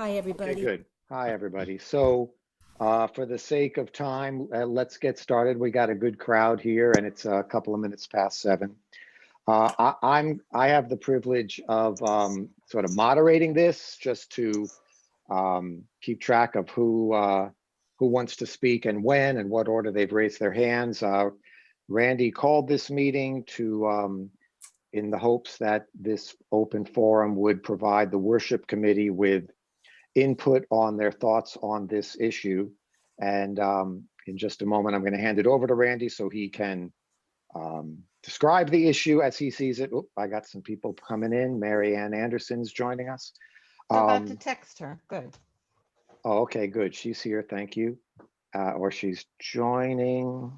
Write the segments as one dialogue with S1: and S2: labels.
S1: Hi, everybody.
S2: Okay, good. Hi, everybody. So, for the sake of time, let's get started. We got a good crowd here, and it's a couple of minutes past 7. I have the privilege of sort of moderating this, just to keep track of who wants to speak and when and what order they've raised their hands. Randy called this meeting to in the hopes that this open forum would provide the worship committee with input on their thoughts on this issue. And in just a moment, I'm going to hand it over to Randy so he can describe the issue as he sees it. Oop, I got some people coming in. Mary Ann Anderson's joining us.
S3: I'm about to text her. Good.
S2: Oh, okay, good. She's here. Thank you. Or she's joining.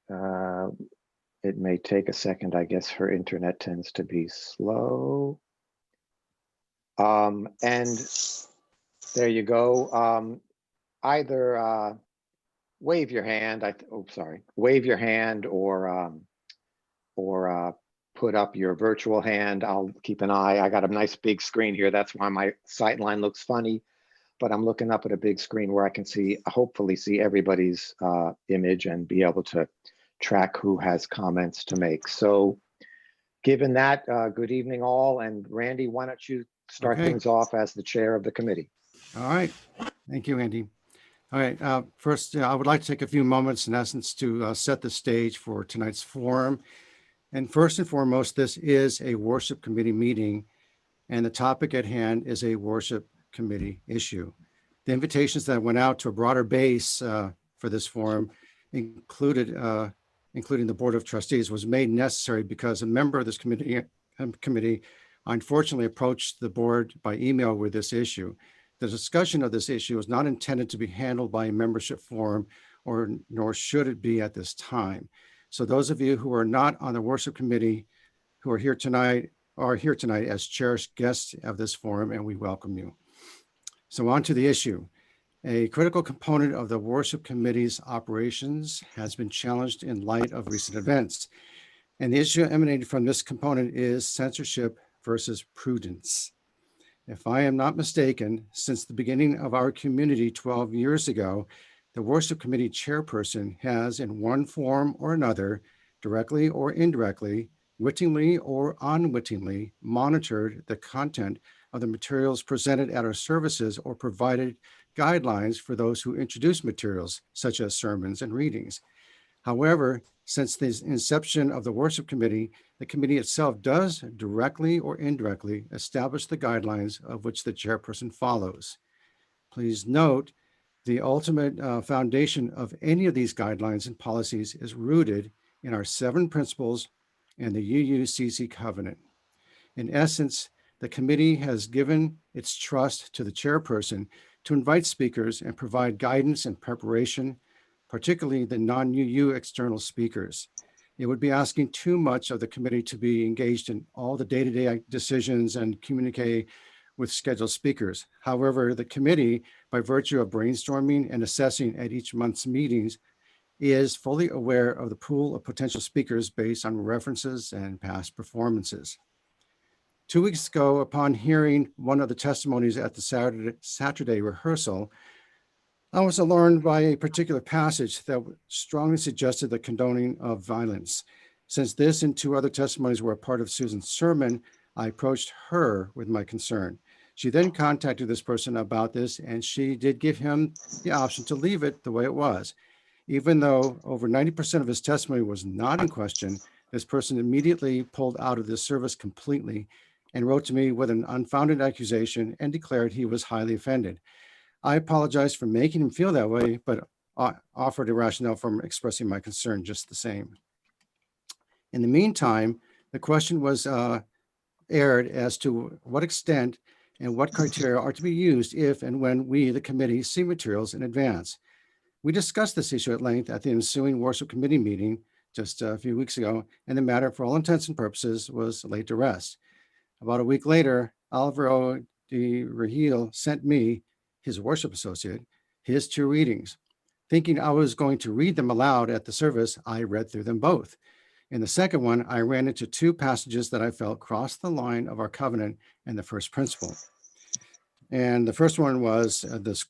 S2: It may take a second. I guess her internet tends to be slow. And there you go. Either wave your hand. Wave your hand, or put up your virtual hand. I'll keep an eye. I got a nice big screen here. That's why my sight line looks funny, but I'm looking up at a big screen where I can hopefully see everybody's image and be able to track who has comments to make. So given that, good evening all. And Randy, why don't you start things off as the chair of the committee?
S4: All right. Thank you, Andy. All right. First, I would like to take a few moments, in essence, to set the stage for tonight's forum. And first and foremost, this is a worship committee meeting, and the topic at hand is a worship committee issue. The invitations that went out to a broader base for this forum, including the Board of Trustees, was made necessary because a member of this committee unfortunately approached the board by email with this issue. The discussion of this issue is not intended to be handled by a membership forum, nor should it be at this time. So those of you who are not on the worship committee who are here tonight as cherished guests of this forum, and we welcome you. So on to the issue. A critical component of the worship committee's operations has been challenged in light of recent events. And the issue emanating from this component is censorship versus prudence. If I am not mistaken, since the beginning of our community 12 years ago, the worship committee chairperson has, in one form or another, directly or indirectly, wittingly or unwittingly, monitored the content of the materials presented at our services or provided guidelines for those who introduce materials, such as sermons and readings. However, since the inception of the worship committee, the committee itself does directly or indirectly establish the guidelines of which the chairperson follows. Please note, the ultimate foundation of any of these guidelines and policies is rooted in our 7 principles and the UUCC covenant. In essence, the committee has given its trust to the chairperson to invite speakers and provide guidance and preparation, particularly the non-UU external speakers. It would be asking too much of the committee to be engaged in all the day-to-day decisions and communicate with scheduled speakers. However, the committee, by virtue of brainstorming and assessing at each month's meetings, is fully aware of the pool of potential speakers based on references and past performances. 2 weeks ago, upon hearing one of the testimonies at the Saturday rehearsal, I was alarmed by a particular passage that strongly suggested the condoning of violence. Since this and 2 other testimonies were a part of Susan's sermon, I approached her with my concern. She then contacted this person about this, and she did give him the option to leave it the way it was. Even though over 90% of his testimony was not in question, this person immediately pulled out of this service completely and wrote to me with an unfounded accusation and declared he was highly offended. I apologized for making him feel that way, but offered a rationale for expressing my concern just the same. In the meantime, the question was aired as to what extent and what criteria are to be used if and when we, the committee, see materials in advance. We discussed this issue at length at the ensuing worship committee meeting just a few weeks ago, and the matter, for all intents and purposes, was laid to rest. About a week later, Alvaro de Regil sent me, his worship associate, his 2 readings. Thinking I was going to read them aloud at the service, I read through them both. In the second one, I ran into 2 passages that I felt crossed the line of our covenant and the first principle. And the first one was this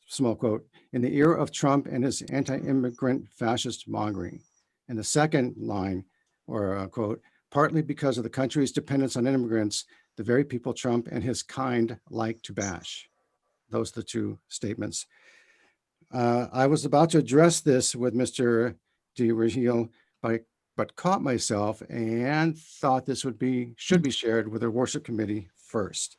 S4: small quote, "In the era of Trump and his anti-immigrant fascist mongering." And the second line, or quote, "Partly because of the country's dependence on immigrants, the very people Trump and his kind like to bash." Those are the two statements. I was about to address this with Mr. DeRegil, but caught myself and thought this should be shared with the worship committee first.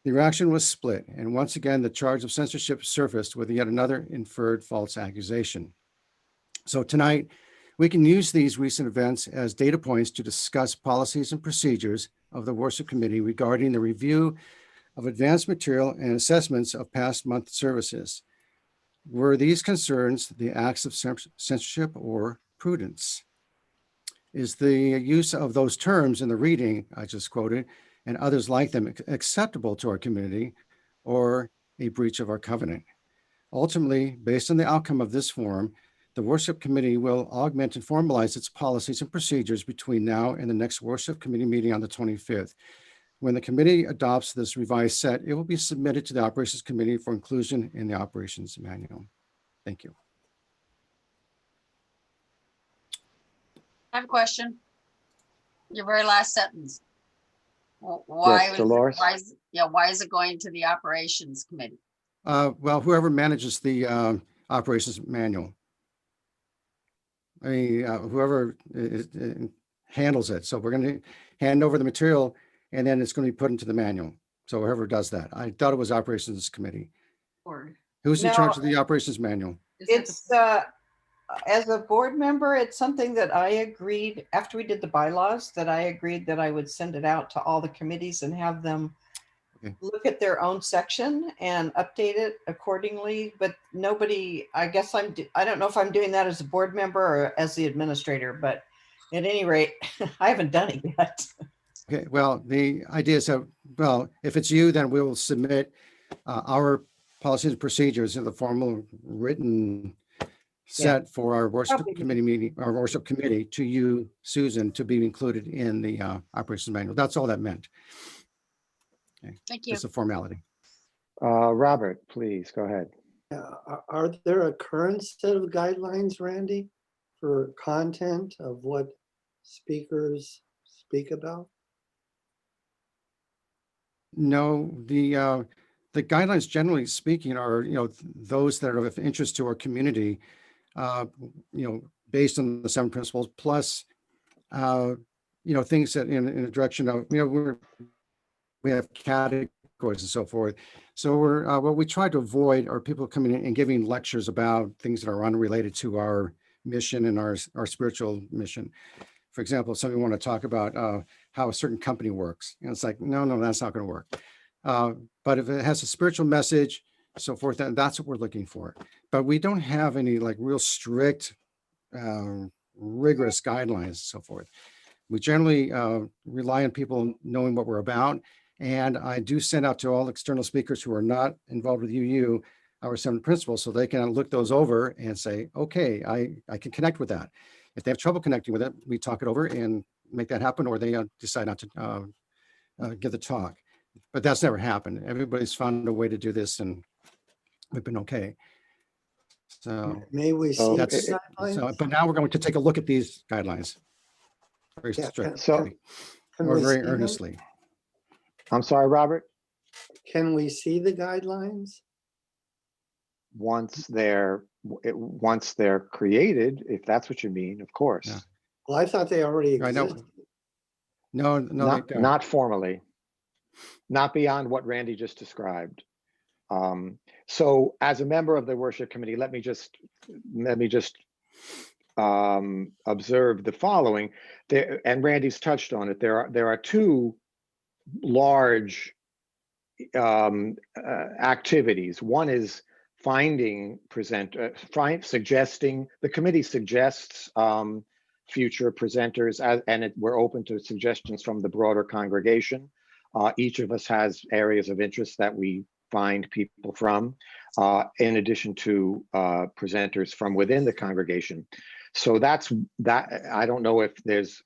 S4: The reaction was split, and once again, the charge of censorship surfaced with yet another inferred false accusation. So tonight, we can use these recent events as data points to discuss policies and procedures of the worship committee regarding the review of advanced material and assessments of past month services. Were these concerns the acts of censorship or prudence? Is the use of those terms in the reading I just quoted and others like them acceptable to our community or a breach of our covenant? Ultimately, based on the outcome of this forum, the worship committee will augment and formalize its policies and procedures between now and the next worship committee meeting on the 25th. When the committee adopts this revised set, it will be submitted to the operations committee for inclusion in the operations manual. Thank you.
S1: I have a question. Your very last sentence. Why
S2: Yes, Dolores?
S1: why is it going to the operations committee?
S4: Well, whoever manages the operations manual. I mean, whoever handles it. So we're going to hand over the material and then it's going to be put into the manual. So whoever does that. I thought it was operations committee.
S1: Or
S4: Who's in
S3: No.
S4: charge of the operations manual?
S3: It's, as a board member, it's something that I agreed, after we did the bylaws, that I agreed that I would send it out to all the committees and have them
S4: Okay.
S3: look at their own section and update it accordingly. But nobody, I guess I don't know if I'm doing that as a board member or as the administrator, but at any rate, I haven't done it yet.
S4: Okay, well, the idea is that, well, if it's you, then we will submit our policies and procedures in the formal written set for our worship
S3: Probably.
S4: committee meeting, our worship committee to you, Susan, to be included in the operations manual. That's all that meant.
S1: thank you.
S4: Just a formality.
S2: Robert, please go ahead.
S5: Are there a current set of guidelines, Randy, for content of what speakers speak about?
S4: No, the guidelines, generally speaking, are, you know, those that are of interest to our community, you know, based on the 7 principles, plus, you know, things that in a direction of, you know, we have categories and so forth. So we're, what we try to avoid are people coming in and giving lectures about things that are unrelated to our mission and our spiritual mission. For example, if somebody want to talk about how a certain company works, and it's like, no, that's not going to work. But if it has a spiritual message, so forth, then that's what we're looking for. But we don't have any like real strict, rigorous guidelines and so forth. We generally rely on people knowing what we're about. And I do send out to all external speakers who are not involved with UU our 7 principles, so they can look those over and say, okay, I can connect with that. If they have trouble connecting with it, we talk it over and make that happen, or they decide not to give the talk. But that's never happened. Everybody's found a way to do this and we've been okay. So,
S5: May we see the guidelines?
S4: but now we're going to take a look at these guidelines very
S5: Yeah,
S4: strictly,
S5: Can
S4: or
S5: we
S4: very
S5: see them?
S4: earnestly.
S2: I'm sorry, Robert.
S5: Can we see the guidelines?
S2: Once they're created, if that's what you mean, of course.
S4: Yeah.
S5: Well, I thought they already
S4: I know.
S5: existed.
S4: No,
S2: Not formally, not beyond what Randy just described. So as a member of the worship committee, let me just observe the following. There, and Randy's touched on it. There are 2 large activities. One is suggesting, the committee suggests future presenters, and we're open to suggestions from the broader congregation. Each of us has areas of interest that we find people from, in addition to presenters from within the congregation. So that's that. I don't know if there's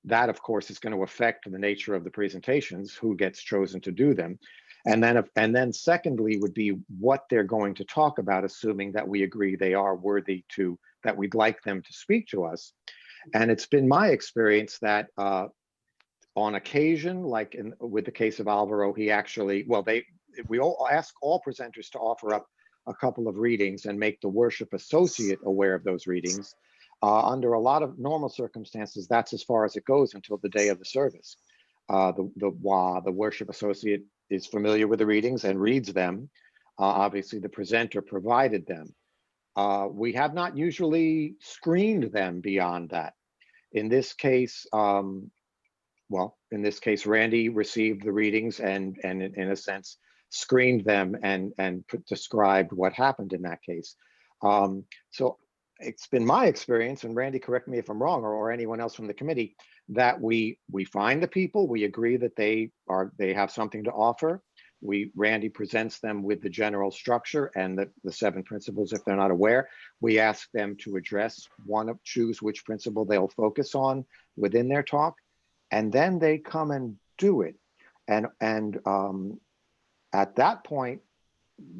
S2: that, of course, is going to affect the nature of the presentations, who gets chosen to do them. And then secondly would be what they're going to talk about, assuming that we agree they are worthy to, that we'd like them to speak to us. And it's been my experience that on occasion, like with the case of Alvaro, he actually, well, we all ask all presenters to offer up a couple of readings and make the worship associate aware of those readings. Under a lot of normal circumstances, that's as far as it goes until the day of the service. The worship associate is familiar with the readings and reads them. Obviously, the presenter provided them. We have not usually screened them beyond that. In this case, Randy received the readings and in a sense screened them and described what happened in that case. So it's been my experience, and Randy, correct me if I'm wrong, or anyone else from the committee, that we find the people, we agree that they have something to offer. Randy presents them with the general structure and the 7 principles if they're not aware. We ask them to address choose which principle they'll focus on within their talk, and then they come and do it. And at that point,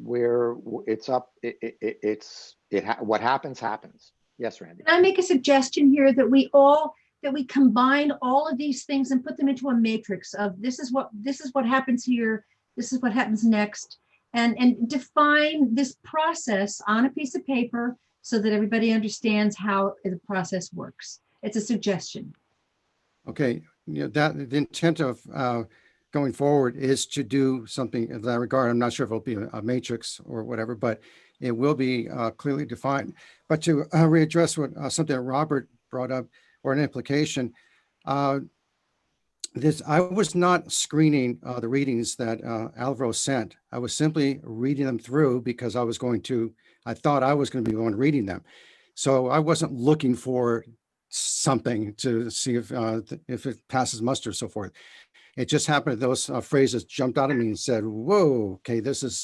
S2: where it's up, what happens. Yes, Randy.
S6: Can I make a suggestion here that we combine all of these things and put them into a matrix of this is what happens here, this is what happens next, and define this process on a piece of paper so that everybody understands how the process works. It's a suggestion.
S4: Okay, that the intent of going forward is to do something in that regard. I'm not sure if it'll be a matrix or whatever, but it will be clearly defined. But to readdress what something that Robert brought up, or an implication, I was not screening the readings that Alvaro sent. I was simply reading them through because I thought I was going to be the one reading them. So I wasn't looking for something to see if it passes muster, so forth. It just happened that those phrases jumped out at me and said, whoa, okay, this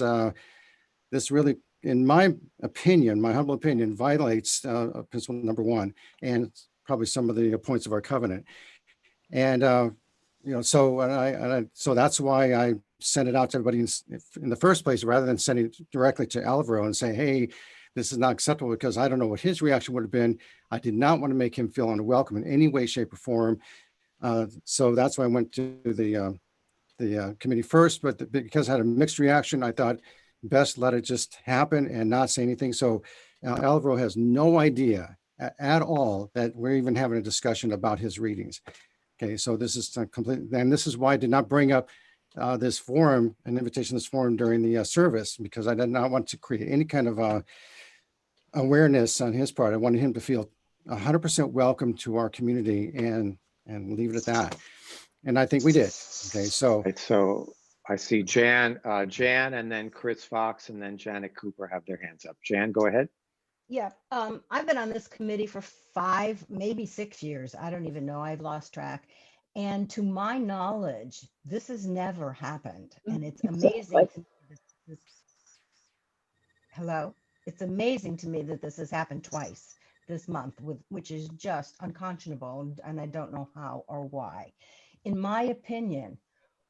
S4: really, in my opinion, my humble opinion, violates principle number 1 and probably some of the points of our covenant. And so that's why I sent it out to everybody in the first place, rather than sending it directly to Alvaro and saying, hey, this is not acceptable, because I don't know what his reaction would have been. I did not want to make him feel unwelcome in any way, shape, or form. So that's why I went to the committee first, but because I had a mixed reaction, I thought best let it just happen and not say anything. So Alvaro has no idea at all that we're even having a discussion about his readings. Okay, so this is complete, and this is why I did not bring up this forum, an invitation to this forum during the service, because I did not want to create any kind of awareness on his part. I wanted him to feel 100% welcome to our community and leave it at that. And I think we did. Okay, so.
S2: Right, so I see Jan, and then Chris Fox, and then Janet Cooper have their hands up. Jan, go ahead.
S7: Yeah, I've been on this committee for 5, maybe 6 years. I don't even know. I've lost track. And to my knowledge, this has never happened. And it's amazing. Hello? It's amazing to me that this has happened twice this month, which is just unconscionable. And I don't know how or why. In my opinion,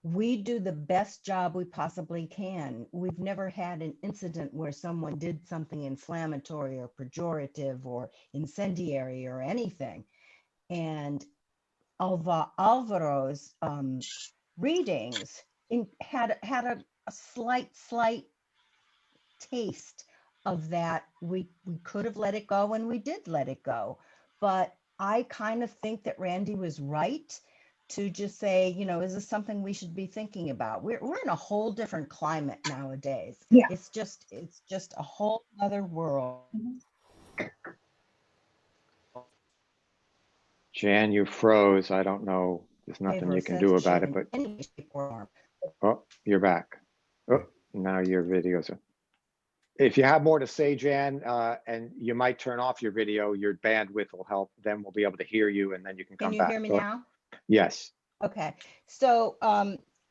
S7: we do the best job we possibly can. We've never had an incident where someone did something inflammatory or pejorative or incendiary or anything. And Alvaro's readings had a slight taste of that. We could have let it go, and we did let it go. But I kind of think that Randy was right to just say, is this something we should be thinking about? We're in a whole different climate nowadays.
S6: Yeah.
S7: It's just a whole other world.
S2: Jan, you froze. I don't know. There's nothing you can do about it, but oh, you're back. Oh, now your videos are. If you have more to say, Jan, and you might turn off your video, your bandwidth will help. Then we'll be able to hear you, and then you can come back.
S7: Can you hear me now?
S2: Yes.
S7: Okay, so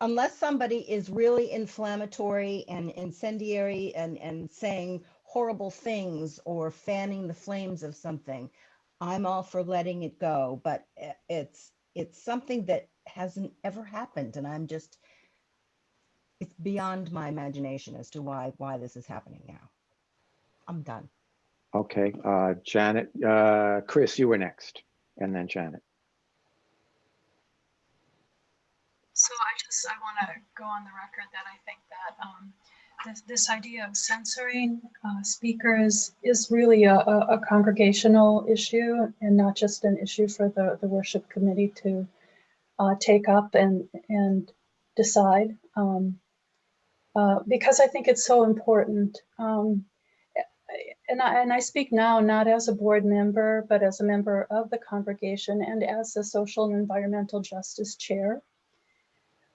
S7: unless somebody is really inflammatory and incendiary and saying horrible things or fanning the flames of something, I'm all for letting it go. But it's something that hasn't ever happened, and I'm just it's beyond my imagination as to why this is happening now. I'm done.
S2: Okay, Janet, Chris, you were next, and then Janet.
S8: So I want to go on the record that I think that this idea of censoring speakers is really a congregational issue and not just an issue for the worship committee to take up and decide. Because I think it's so important. And I speak now not as a board member, but as a member of the congregation and as the Social and Environmental Justice Chair.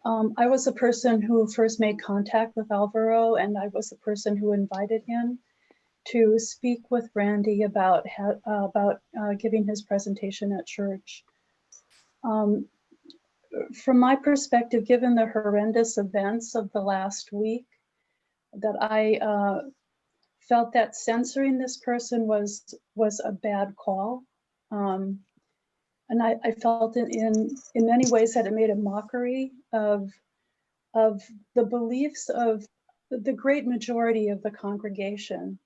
S8: I was the person who first made contact with Alvaro, and I was the person who invited him to speak with Randy about giving his presentation at church. From my perspective, given the horrendous events of the last week, that I felt that censoring this person was a bad call. And I felt in many ways that it made a mockery of the beliefs of the great majority of the congregation.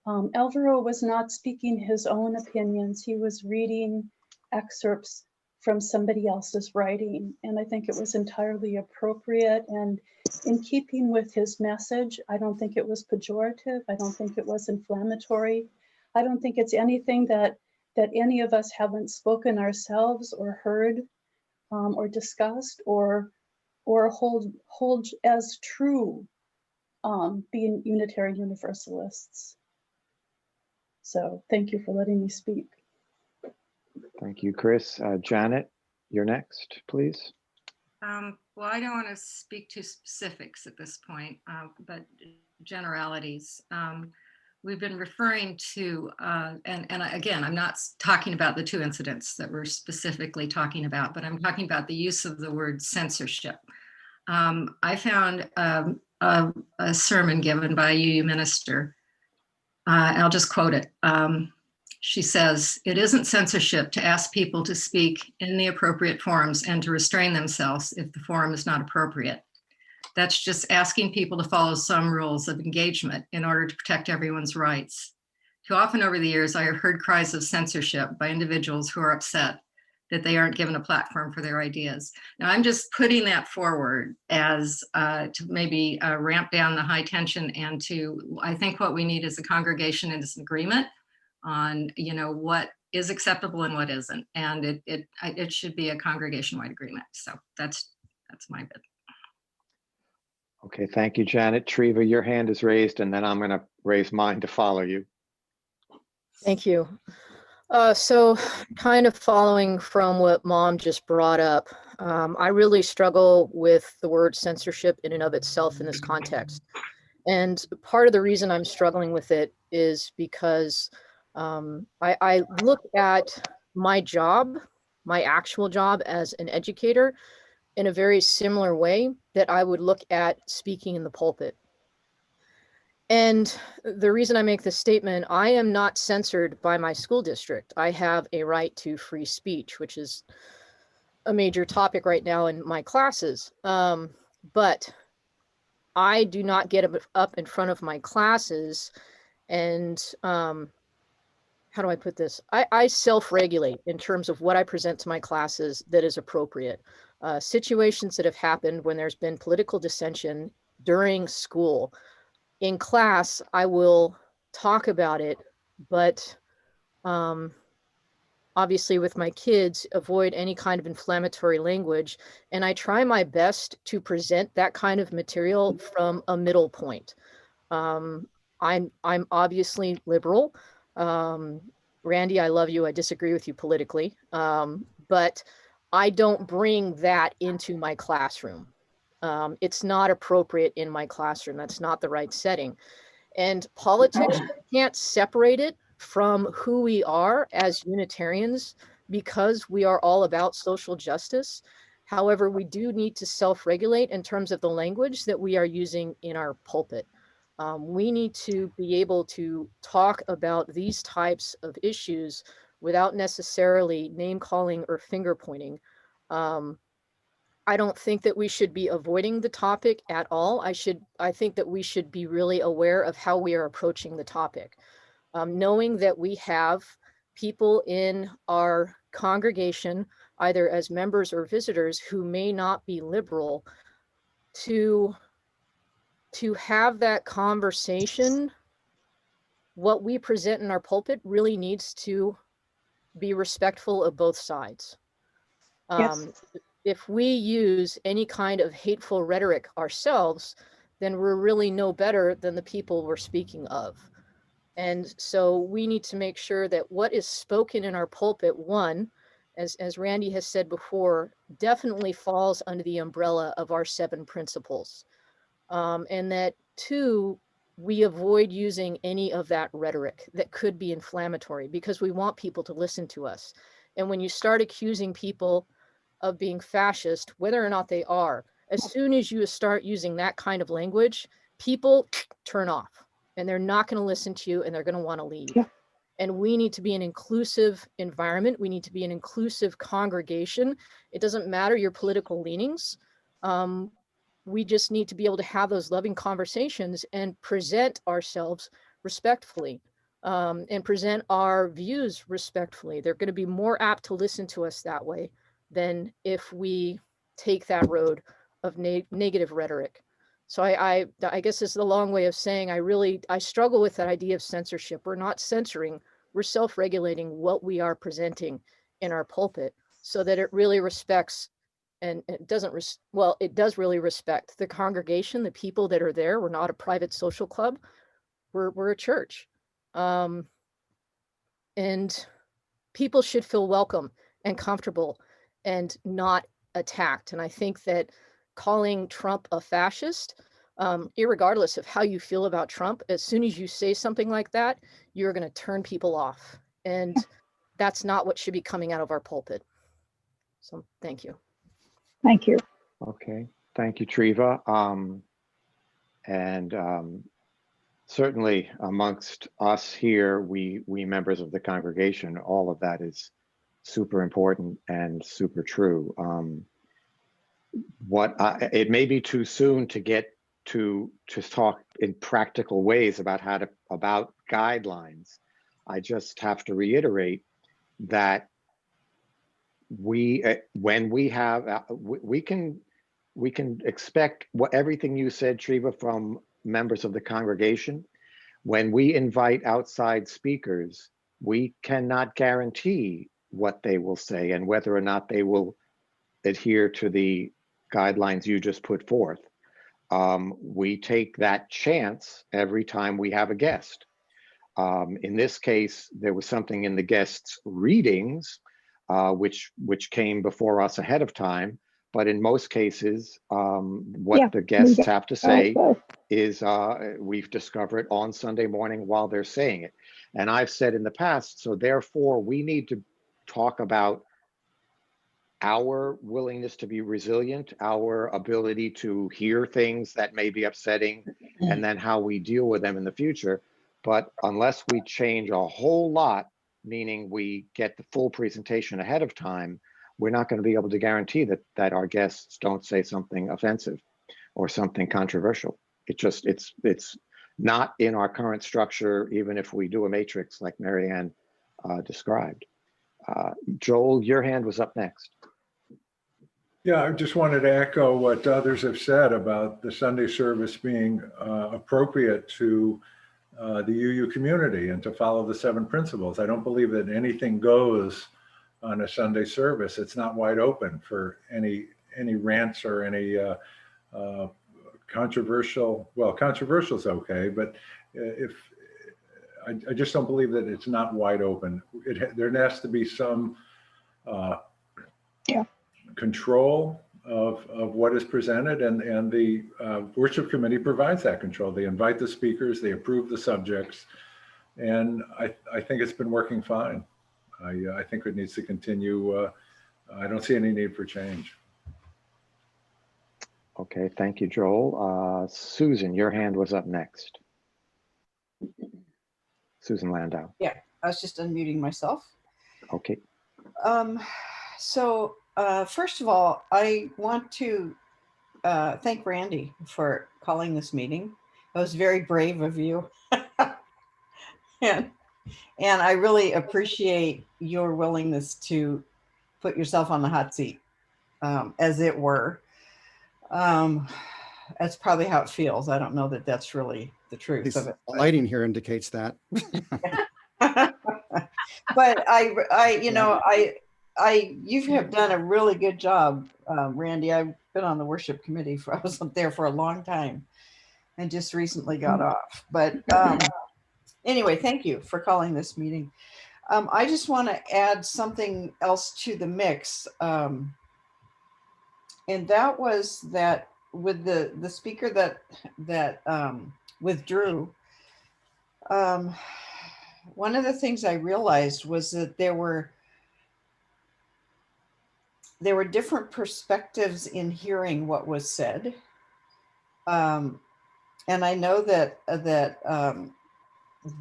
S8: Alvaro was not speaking his own opinions. He was reading excerpts from somebody else's writing. And I think it was entirely appropriate and in keeping with his message. I don't think it was pejorative. I don't think it was inflammatory. I don't think it's anything that any of us haven't spoken ourselves or heard or discussed or hold as true, being Unitarian Universalists. So thank you for letting me speak.
S2: Thank you, Chris. Janet, you're next, please.
S9: Well, I don't want to speak to specifics at this point, but generalities. We've been referring to, and again, I'm not talking about the two incidents that we're specifically talking about, but I'm talking about the use of the word censorship. I found a sermon given by a UU minister, and I'll just quote it. She says, "It isn't censorship to ask people to speak in the appropriate forums and to restrain themselves if the forum is not appropriate. That's just asking people to follow some rules of engagement in order to protect everyone's rights. Too often over the years, I have heard cries of censorship by individuals who are upset that they aren't given a platform for their ideas." Now, I'm just putting that forward as to maybe ramp down the high tension and to, I think what we need is a congregation and an agreement on, what is acceptable and what isn't. And it should be a congregation-wide agreement. So that's my bit.
S2: Okay, thank you, Janet. Treva, your hand is raised, and then I'm going to raise mine to follow you.
S10: Thank you. So kind of following from what Mom just brought up, I really struggle with the word censorship in and of itself in this context. And part of the reason I'm struggling with it is because I look at my job, my actual job as an educator, in a very similar way that I would look at speaking in the pulpit. And the reason I make this statement, I am not censored by my school district. I have a right to free speech, which is a major topic right now in my classes. But I do not get up in front of my classes and, how do I put this? I self-regulate in terms of what I present to my classes that is appropriate. Situations that have happened when there's been political dissension during school. In class, I will talk about it, but obviously with my kids, avoid any kind of inflammatory language. And I try my best to present that kind of material from a middle point. I'm obviously liberal. Randy, I love you. I disagree with you politically, but I don't bring that into my classroom. It's not appropriate in my classroom. That's not the right setting. And politics, you can't separate it from who we are as Unitarians because we are all about social justice. However, we do need to self-regulate in terms of the language that we are using in our pulpit. We need to be able to talk about these types of issues without necessarily name calling or finger pointing. I don't think that we should be avoiding the topic at all. I think that we should be really aware of how we are approaching the topic. Knowing that we have people in our congregation, either as members or visitors, who may not be liberal, to have that conversation, what we present in our pulpit really needs to be respectful of both sides.
S8: Yes.
S10: If we use any kind of hateful rhetoric ourselves, then we're really no better than the people we're speaking of. And so we need to make sure that what is spoken in our pulpit, one, as Randy has said before, definitely falls under the umbrella of our 7 principles. And that, two, we avoid using any of that rhetoric that could be inflammatory, because we want people to listen to us. And when you start accusing people of being fascist, whether or not they are, as soon as you start using that kind of language, people turn off and they're not going to listen to you and they're going to want to leave.
S8: Yeah.
S10: And we need to be an inclusive environment. We need to be an inclusive congregation. It doesn't matter your political leanings. We just need to be able to have those loving conversations and present ourselves respectfully, and present our views respectfully. They're going to be more apt to listen to us that way than if we take that road of negative rhetoric. So I guess it's the long way of saying I struggle with that idea of censorship. We're not censoring, we're self-regulating what we are presenting in our pulpit so that it really respects, and it doesn't, well, it does really respect the congregation, the people that are there. We're not a private social club. We're a church. And people should feel welcome and comfortable and not attacked. And I think that calling Trump a fascist, irregardless of how you feel about Trump, as soon as you say something like that, you're going to turn people off. And that's not what should be coming out of our pulpit. So thank you.
S8: Thank you.
S2: Okay, thank you, Treva. Certainly amongst us here, we members of the congregation, all of that is super important and super true. It may be too soon to get to talk in practical ways about guidelines. I just have to reiterate that when we have, we can expect everything you said, Treva, from members of the congregation. When we invite outside speakers, we cannot guarantee what they will say and whether or not they will adhere to the guidelines you just put forth. We take that chance every time we have a guest. In this case, there was something in the guest's readings which came before us ahead of time. But in most cases, what the guests have to say is we've discovered on Sunday morning while they're saying it. And I've said in the past, so therefore we need to talk about our willingness to be resilient, our ability to hear things that may be upsetting, and then how we deal with them in the future. But unless we change a whole lot, meaning we get the full presentation ahead of time, we're not going to be able to guarantee that our guests don't say something offensive or something controversial. It's not in our current structure, even if we do a matrix like Marianne described. Joel, your hand was up next.
S11: Yeah, I just wanted to echo what others have said about the Sunday service being appropriate to the UU community and to follow the 7 principles. I don't believe that anything goes on a Sunday service. It's not wide open for any rants or any controversial. Well, controversial is okay, but if I just don't believe that it's not wide open. There has to be some control of what is presented, and the worship committee provides that control. They invite the speakers, they approve the subjects, and I think it's been working fine. I think it needs to continue. I don't see any need for change.
S2: Okay, thank you, Joel. Susan, your hand was up next. Susan Landau.
S3: Yeah, I was just unmuting myself.
S2: Okay.
S3: So First of all, I want to thank Randy for calling this meeting. It was very brave of you. and, and I really appreciate your willingness to put yourself on the hot seat, as it were. That's probably how it feels. I don't know that that's really the truth of it.
S4: The lighting here indicates that.
S3: But you have done a really good job, Randy. I've been on the worship committee I was up there for a long time and just recently got off. But anyway, thank you for calling this meeting. I just want to add something else to the mix. And that was that with the speaker that withdrew, one of the things I realized was that there were different perspectives in hearing what was said. And I know that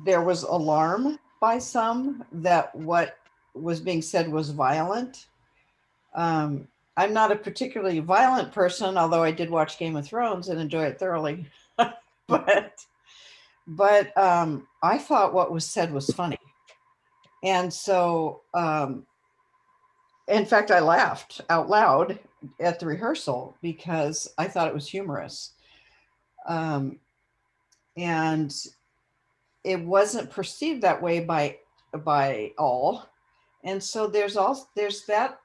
S3: there was alarm by some that what was being said was violent. I'm not a particularly violent person, although I did watch Game of Thrones and enjoy it thoroughly. but I thought what was said was funny. And so, in fact, I laughed out loud at the rehearsal because I thought it was humorous. And it wasn't perceived that way by all. And so there's that.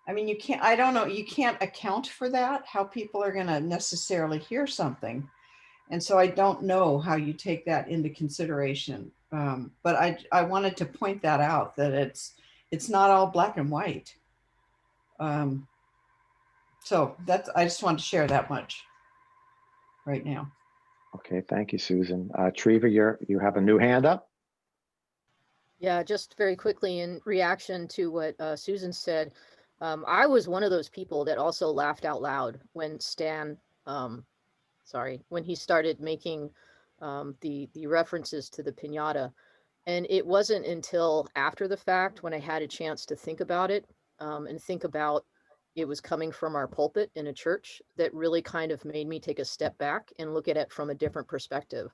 S3: I mean, you can't account for that, how people are going to necessarily hear something. And so I don't know how you take that into consideration. But I wanted to point that out, that it's not all black and white. So I just wanted to share that much right now.
S2: Okay, thank you, Susan. Treva, you have a new hand up?
S10: Yeah, just very quickly in reaction to what Susan said, I was one of those people that also laughed out loud when when he started making the references to the piñata. And it wasn't until after the fact, when I had a chance to think about it and think about it was coming from our pulpit in a church, that really kind of made me take a step back and look at it from a different perspective.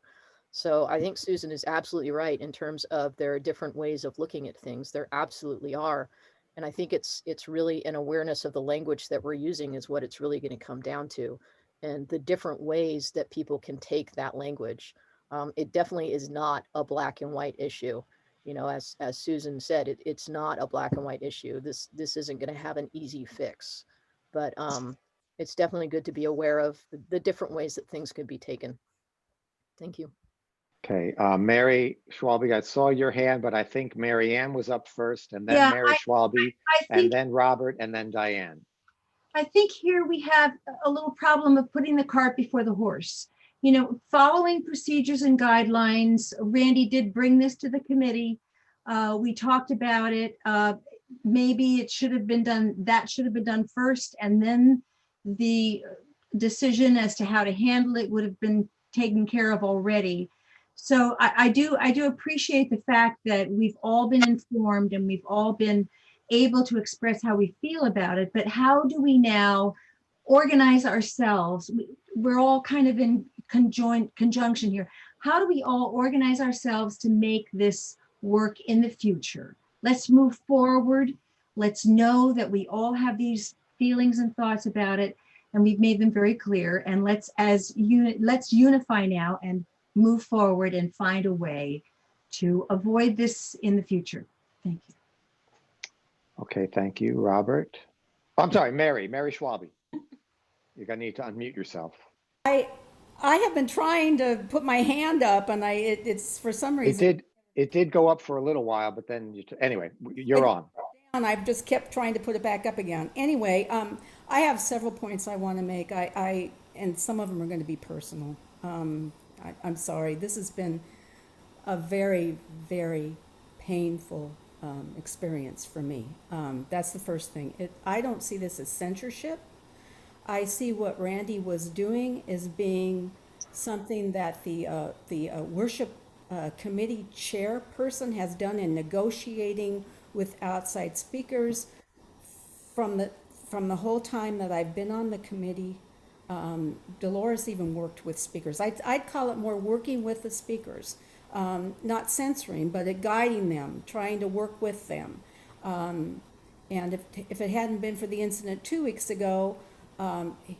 S10: So I think Susan is absolutely right in terms of there are different ways of looking at things. There absolutely are. And I think it's really an awareness of the language that we're using is what it's really going to come down to, and the different ways that people can take that language. It definitely is not a black and white issue. You know, as Susan said, it's not a black and white issue. This isn't going to have an easy fix, but it's definitely good to be aware of the different ways that things could be taken. Thank you.
S2: Okay, Mary Schwalbe, I saw your hand, but I think Mary Ann was up first, and then
S6: Yeah,
S2: Mary Schwalbe,
S6: I
S2: and
S6: think,
S2: then Robert, and then Diane.
S6: I think here we have a little problem of putting the cart before the horse. You know, following procedures and guidelines. Randy did bring this to the committee. We talked about it. Maybe it should have been done, that should have been done first, and then the decision as to how to handle it would have been taken care of already. So I do appreciate the fact that we've all been informed and we've all been able to express how we feel about it, but how do we now organize ourselves? We're all kind of in conjunction here. How do we all organize ourselves to make this work in the future? Let's move forward. Let's know that we all have these feelings and thoughts about it, and we've made them very clear. And let's unify now and move forward and find a way to avoid this in the future. Thank you.
S2: Okay, thank you, Robert. I'm sorry, Mary Schwalbe. You're gonna need to unmute yourself.
S12: I have been trying to put my hand up, and it's for some reason.
S2: It did go up for a little while, but then anyway, you're on.
S12: And I've just kept trying to put it back up again. Anyway, I have several points I want to make. And some of them are going to be personal. I'm sorry. This has been a very, very painful experience for me. That's the first thing. I don't see this as censorship. I see what Randy was doing as being something that the worship committee chairperson has done in negotiating with outside speakers from the whole time that I've been on the committee, Dolores even worked with speakers. I'd call it more working with the speakers, not censoring, but guiding them, trying to work with them. And if it hadn't been for the incident 2 weeks ago,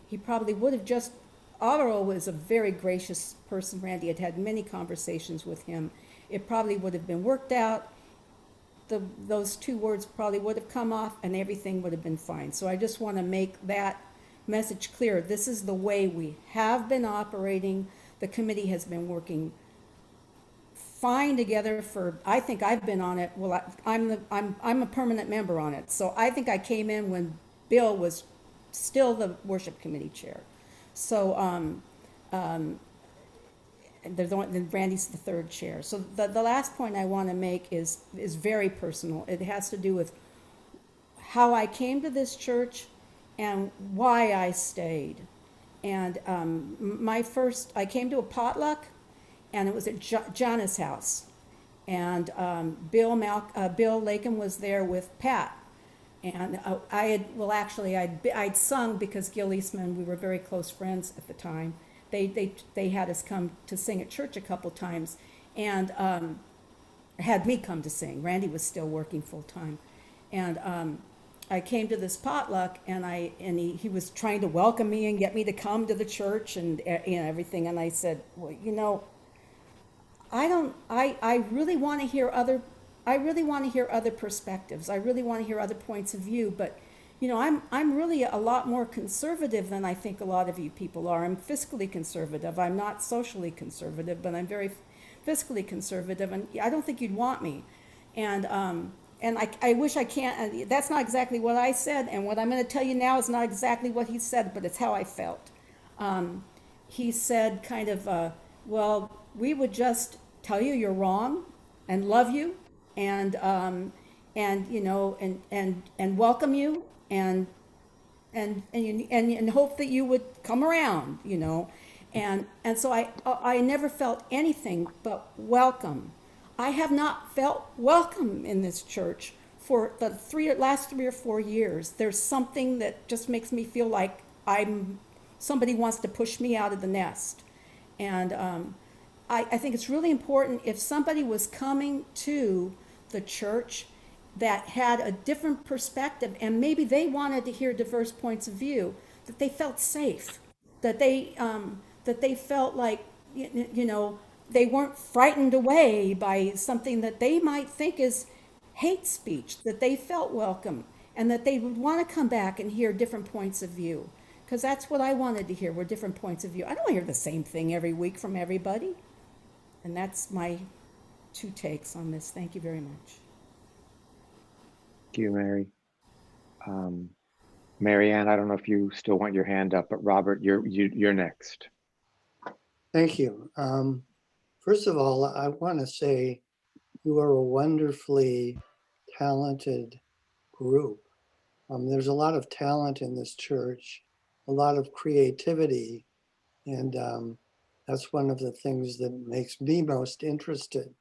S12: he probably would have just, Otto was a very gracious person, Randy had many conversations with him. It probably would have been worked out. Those 2 words probably would have come off and everything would have been fine. So I just want to make that message clear. This is the way we have been operating. The committee has been working fine together for, I think I've been on it, well, I'm a permanent member on it. So I think I came in when Bill was still the worship committee chair. So then Randy's the 3rd chair. So the last point I want to make is very personal. It has to do with how I came to this church and why I stayed. And I came to a potluck, and it was at John's house. And Bill Lakin was there with Pat. And I'd sung because Gil Eastman, we were very close friends at the time. They had us come to sing at church a couple times, and had me come to sing. Randy was still working full time, and I came to this potluck, and he was trying to welcome me and get me to come to the church and everything. And I said, well, I really want to hear other perspectives. I really want to hear other points of view, but I'm really a lot more conservative than I think a lot of you people are. I'm fiscally conservative. I'm not socially conservative, but I'm very fiscally conservative, and I don't think you'd want me. And I wish I can't, that's not exactly what I said, and what I'm going to tell you now is not exactly what he said, but it's how I felt. He said kind of, well, we would just tell you you're wrong and love you and welcome you and hope that you would come around, and so I never felt anything but welcome. I have not felt welcome in this church for the last 3 or 4 years. There's something that just makes me feel like somebody wants to push me out of the nest. And I think it's really important, if somebody was coming to the church that had a different perspective and maybe they wanted to hear diverse points of view, that they felt safe, that they felt like, they weren't frightened away by something that they might think is hate speech, that they felt welcome and that they would want to come back and hear different points of view. Because that's what I wanted to hear, were different points of view. I don't hear the same thing every week from everybody. And that's my 2 takes on this. Thank you very much.
S2: Thank you, Mary. Mary Ann, I don't know if you still want your hand up, but Robert, you're next.
S5: Thank you. First of all, I want to say you are a wonderfully talented group. There's a lot of talent in this church, a lot of creativity, and that's one of the things that makes me most interested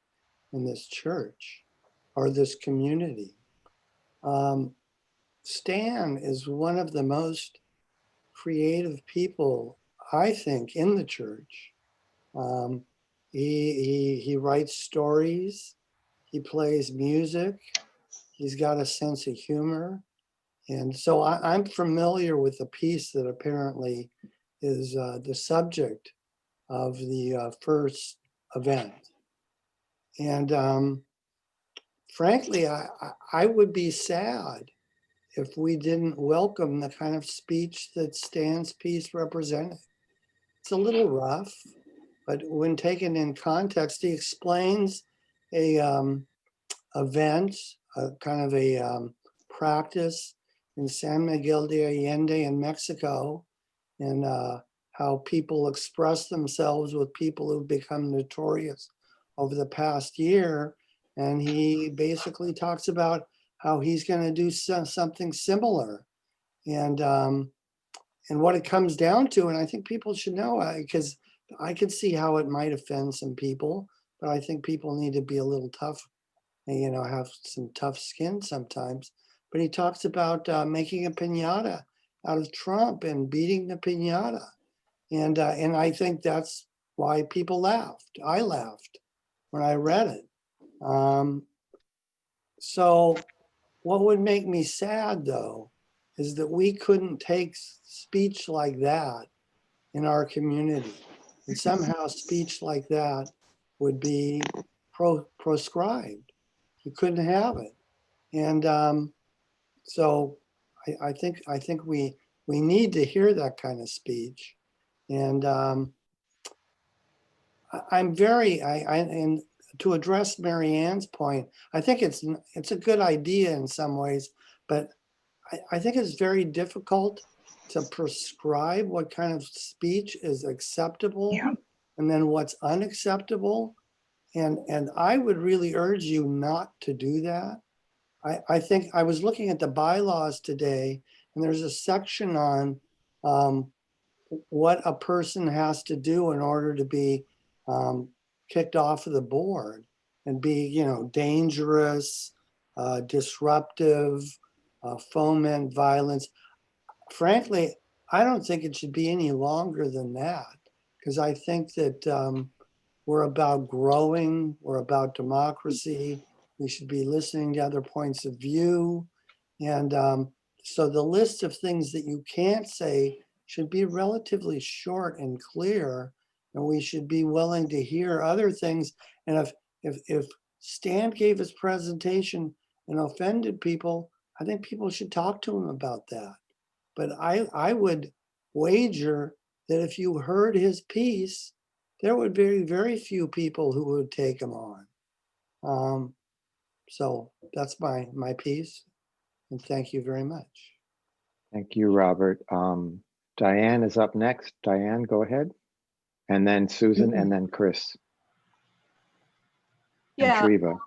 S5: in this church or this community. Stan is one of the most creative people, I think, in the church. He writes stories, he plays music, he's got a sense of humor. And so I'm familiar with the piece that apparently is the subject of the first event. And frankly, I would be sad if we didn't welcome the kind of speech that Stan's piece represented. It's a little rough, but when taken in context, he explains a event, kind of a practice in San Miguel de Allende in Mexico, and how people express themselves with people who've become notorious over the past year. And he basically talks about how he's going to do something similar. And what it comes down to, and I think people should know, because I could see how it might offend some people, but I think people need to be a little tough and, have some tough skin sometimes. but he talks about making a piñata out of Trump and beating the piñata. And I think that's why people laughed. I laughed when I read it. So what would make me sad, though, is that we couldn't take speech like that in our community. And somehow speech like that would be proscribed. You couldn't have it. And so I think we need to hear that kind of speech. And I'm very, and to address Mary Ann's point, I think it's a good idea in some ways, but I think it's very difficult to prescribe what kind of speech is acceptable and then what's unacceptable. And I would really urge you not to do that. I think I was looking at the bylaws today, and there's a section on what a person has to do in order to be kicked off of the board and be, dangerous, disruptive, foment violence. Frankly, I don't think it should be any longer than that, because I think that we're about growing, we're about democracy. We should be listening to other points of view. And so the list of things that you can't say should be relatively short and clear, and we should be willing to hear other things. And if Stan gave his presentation and offended people, I think people should talk to him about that. But I would wager that if you heard his piece, there would be very few people who would take him on. So that's my piece. And thank you very much.
S2: Thank you, Robert. Diane is up next. Diane, go ahead. And then Susan, and then Chris. And
S13: Yeah,
S2: Treva.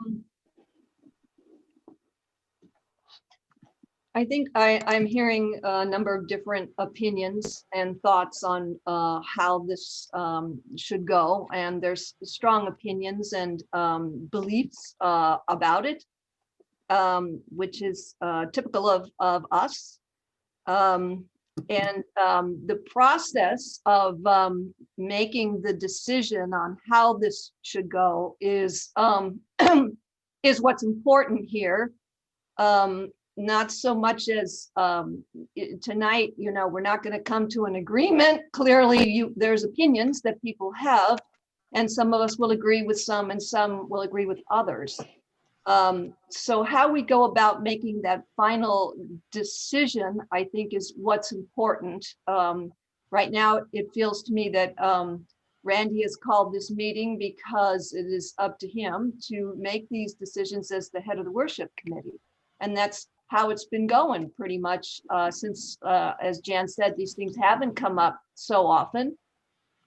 S13: I think I'm hearing a number of different opinions and thoughts on how this should go. And there's strong opinions and beliefs about it, which is typical of us. And the process of making the decision on how this should go is is what's important here. Not so much as tonight, we're not going to come to an agreement. Clearly, there's opinions that people have, and some of us will agree with some and some will agree with others. So how we go about making that final decision, I think, is what's important. Right now, it feels to me that Randy has called this meeting because it is up to him to make these decisions as the head of the worship committee. And that's how it's been going pretty much since, as Jan said, these things haven't come up so often.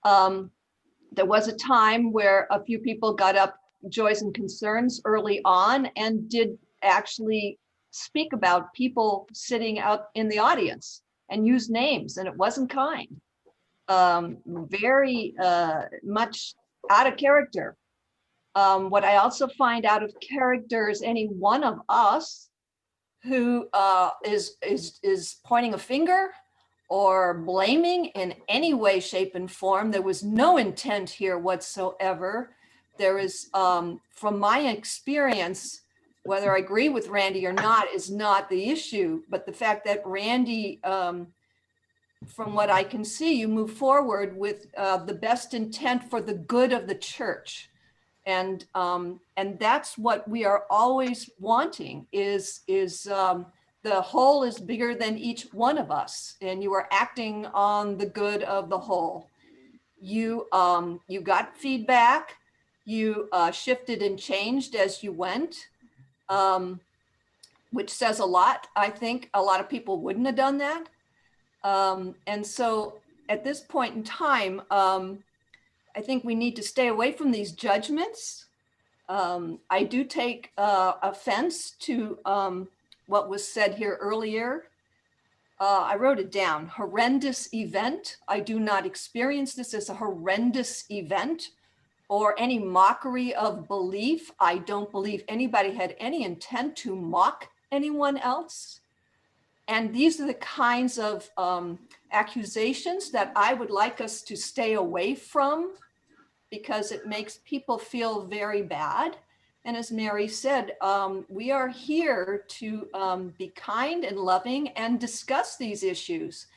S13: There was a time where a few people got up joys and concerns early on and did actually speak about people sitting out in the audience and use names, and it wasn't kind. Very much out of character. What I also find out of character is any one of us who is pointing a finger or blaming in any way, shape, and form. There was no intent here whatsoever. There is, from my experience, whether I agree with Randy or not is not the issue, but the fact that Randy, from what I can see, you move forward with the best intent for the good of the church. And that's what we are always wanting is the whole is bigger than each one of us, and you are acting on the good of the whole. You got feedback, you shifted and changed as you went, which says a lot. I think a lot of people wouldn't have done that. And so at this point in time, I think we need to stay away from these judgments. I do take offense to what was said here earlier. I wrote it down, horrendous event. I do not experience this as a horrendous event or any mockery of belief. I don't believe anybody had any intent to mock anyone else? And these are the kinds of accusations that I would like us to stay away from, because it makes people feel very bad. And as Mary said, we are here to be kind and loving and discuss these issues.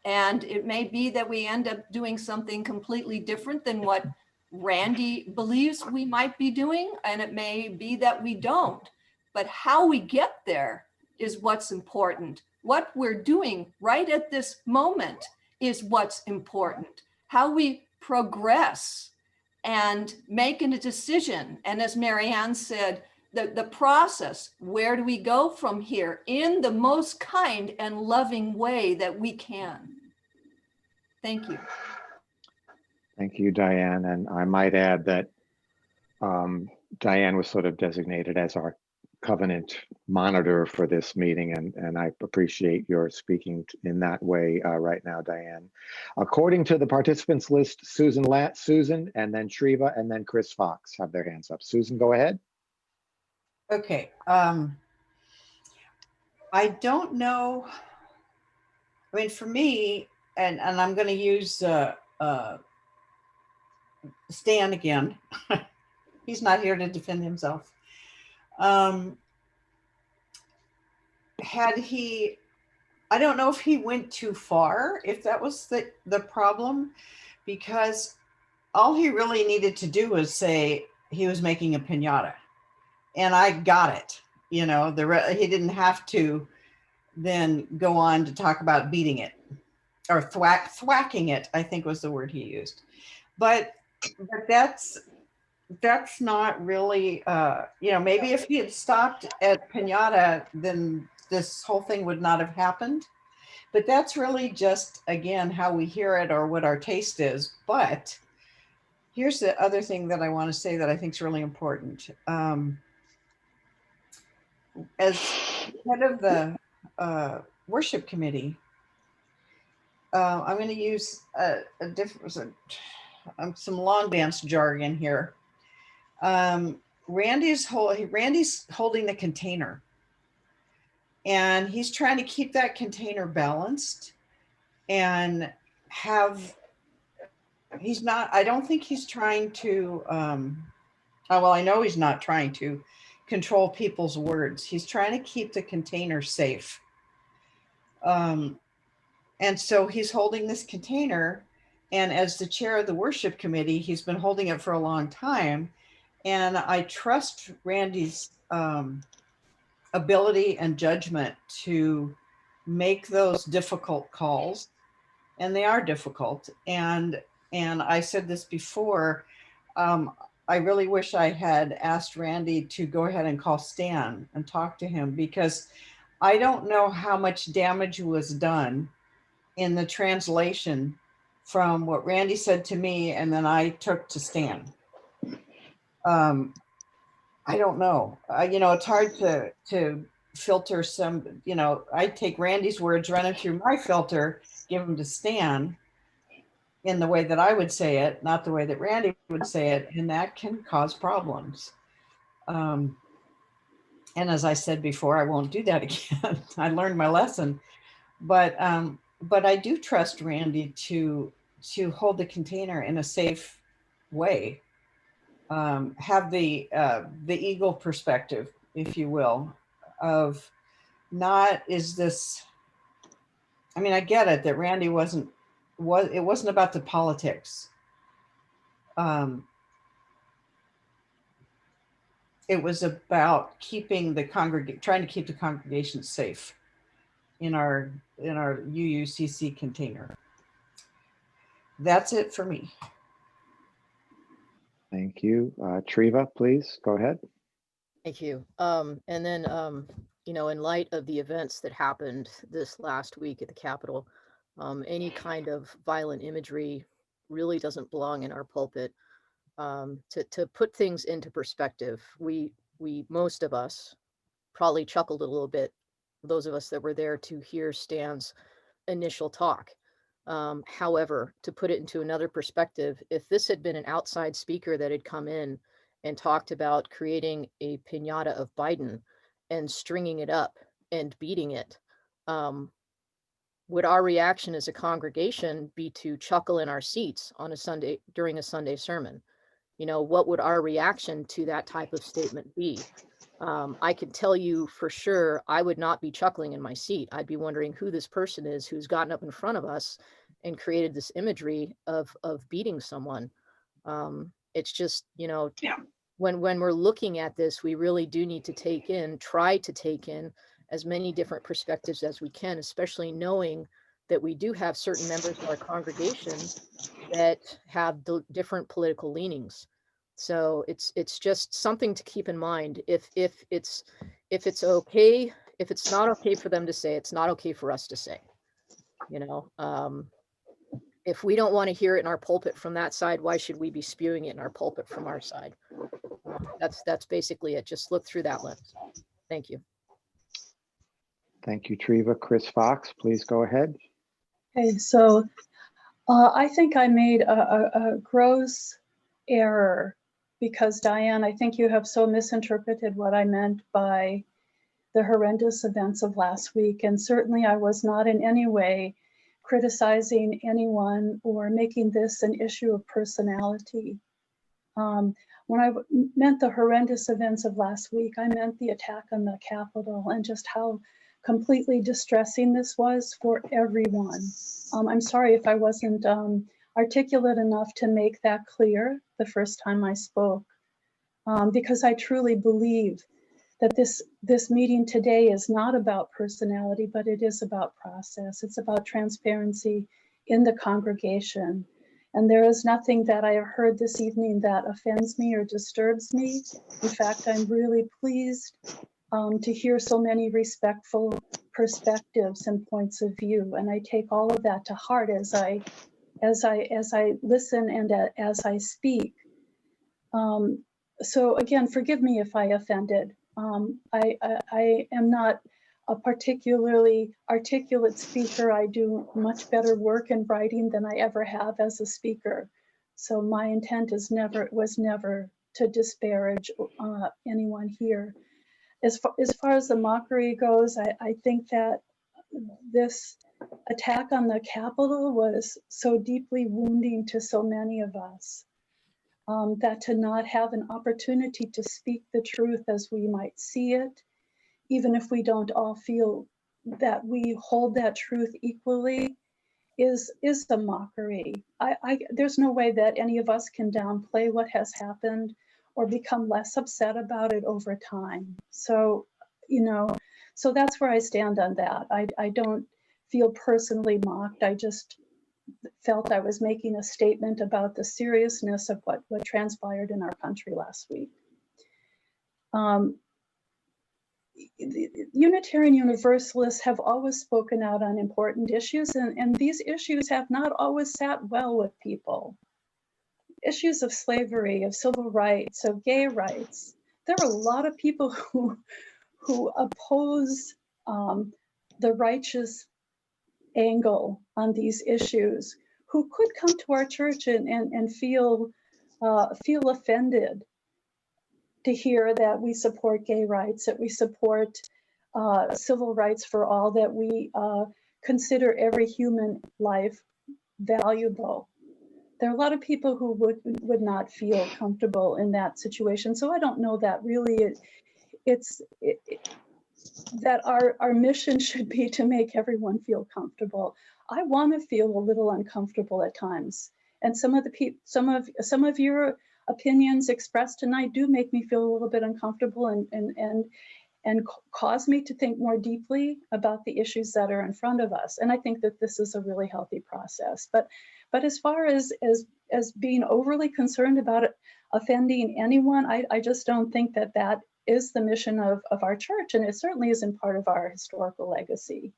S13: And it may be that we end up doing something completely different than what Randy believes we might be doing, and it may be that we don't. But how we get there is what's important. What we're doing right at this moment is what's important. How we progress and making a decision. And as Marianne said, the process, where do we go from here in the most kind and loving way that we can? Thank you.
S2: Thank you, Diane. And I might add that Diane was sort of designated as our covenant monitor for this meeting, and I appreciate your speaking in that way right now, Diane. According to the participants list, Susan, and then Treva, and then Chris Fox have their hands up. Susan, go ahead.
S3: Okay. I don't know. I mean, for me, and I'm going to use Stan again. He's not here to defend himself. Had he, I don't know if he went too far, if that was the problem, because all he really needed to do was say he was making a piñata, and I got it. You know, he didn't have to then go on to talk about beating it or thwacking it, I think was the word he used. But that's not really, you know, maybe if he had stopped at piñata, then this whole thing would not have happened. But that's really just, again, how we hear it or what our taste is. But here's the other thing that I want to say that I think is really important. As head of the worship committee, I'm going to use a different, some long dance jargon here. Randy's holding the container, and he's trying to keep that container balanced and I don't think he's trying to, well, I know he's not trying to control people's words. He's trying to keep the container safe. And so he's holding this container, and as the chair of the worship committee, he's been holding it for a long time. And I trust Randy's ability and judgment to make those difficult calls, and they are difficult. And I said this before, I really wish I had asked Randy to go ahead and call Stan and talk to him, because I don't know how much damage was done in the translation from what Randy said to me and then I took to Stan. I don't know. You know, it's hard to filter some, you know, I take Randy's words, run it through my filter, give them to Stan in the way that I would say it, not the way that Randy would say it, and that can cause problems. And as I said before, I won't do that again. I learned my lesson, but I do trust Randy to hold the container in a safe way. Have the eagle perspective, if you will, of not, is this, I mean, I get it that Randy it wasn't about the politics. It was about keeping trying to keep the congregation safe in our UUCC container. That's it for me.
S2: Thank you. Treva, please go ahead.
S10: Thank you. And then, you know, in light of the events that happened this last week at the Capitol, any kind of violent imagery really doesn't belong in our pulpit. To put things into perspective, we most of us probably chuckled a little bit, those of us that were there to hear Stan's initial talk. However, to put it into another perspective, if this had been an outside speaker that had come in and talked about creating a piñata of Biden and stringing it up and beating it, would our reaction as a congregation be to chuckle in our seats on a Sunday during a Sunday sermon? You know, what would our reaction to that type of statement be? I can tell you for sure, I would not be chuckling in my seat. I'd be wondering who this person is who's gotten up in front of us and created this imagery of beating someone. It's just, you know, when we're looking at this, we really do need to try to take in as many different perspectives as we can, especially knowing that we do have certain members of our congregation that have different political leanings. So it's just something to keep in mind. If it's okay, if it's not okay for them to say, it's not okay for us to say. You know, if we don't want to hear it in our pulpit from that side, why should we be spewing it in our pulpit from our side? That's basically it. Just look through that lens. Thank you.
S2: Thank you, Treva. Chris Fox, please go ahead.
S8: Okay, so I think I made a gross error because, Diane, I think you have so misinterpreted what I meant by the horrendous events of last week. And certainly I was not in any way criticizing anyone or making this an issue of personality. When I meant the horrendous events of last week, I meant the attack on the Capitol and just how completely distressing this was for everyone. I'm sorry if I wasn't articulate enough to make that clear the first time I spoke, because I truly believe that this meeting today is not about personality, but it is about process. It's about transparency in the congregation. And there is nothing that I have heard this evening that offends me or disturbs me. In fact, I'm really pleased to hear so many respectful perspectives and points of view. And I take all of that to heart as I listen and as I speak. So again, forgive me if I offended. I am not a particularly articulate speaker. I do much better work in writing than I ever have as a speaker. So my intent was never to disparage anyone here. As far as the mockery goes, I think that this attack on the Capitol was so deeply wounding to so many of us. That to not have an opportunity to speak the truth as we might see it, even if we don't all feel that we hold that truth equally, is a mockery. There's no way that any of us can downplay what has happened or become less upset about it over time. So, you know, so that's where I stand on that. I don't feel personally mocked. I just felt I was making a statement about the seriousness of what transpired in our country last week. Unitarian Universalists have always spoken out on important issues, and these issues have not always sat well with people. Issues of slavery, of civil rights, of gay rights. There are a lot of people who oppose the righteous angle on these issues, who could come to our church and feel offended to hear that we support gay rights, that we support civil rights for all, that we consider every human life valuable. There are a lot of people who would not feel comfortable in that situation. So I don't know that really that our mission should be to make everyone feel comfortable. I want to feel a little uncomfortable at times, and some of your opinions expressed tonight do make me feel a little bit uncomfortable and cause me to think more deeply about the issues that are in front of us. And I think that this is a really healthy process. But as far as being overly concerned about it offending anyone, I just don't think that is the mission of our church, and it certainly isn't part of our historical legacy.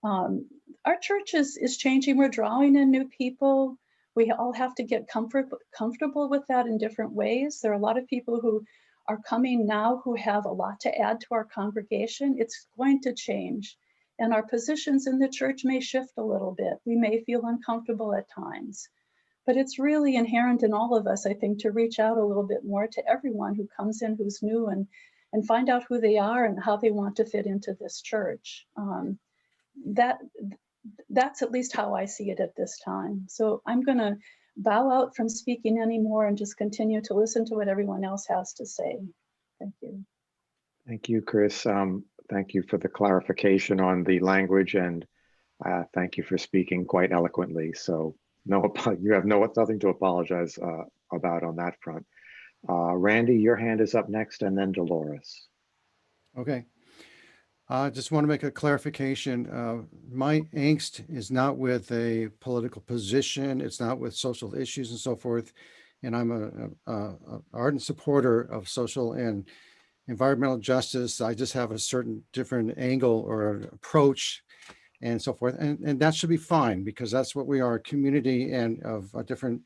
S8: Our church is changing. We're drawing in new people. We all have to get comfortable with that in different ways. There are a lot of people who are coming now who have a lot to add to our congregation. It's going to change, and our positions in the church may shift a little bit. We may feel uncomfortable at times. But it's really inherent in all of us, I think, to reach out a little bit more to everyone who comes in who's new and find out who they are and how they want to fit into this church. That's at least how I see it at this time. So I'm going to bow out from speaking anymore and just continue to listen to what everyone else has to say. Thank you.
S2: Thank you, Chris. Thank you for the clarification on the language, and thank you for speaking quite eloquently. So you have nothing to apologize about on that front. Randy, your hand is up next, and then Dolores.
S4: Okay. I just want to make a clarification. My angst is not with a political position. It's not with social issues and so forth. And I'm a ardent supporter of social and environmental justice. I just have a certain different angle or approach and so forth. And that should be fine, because that's what we are, a community and of a different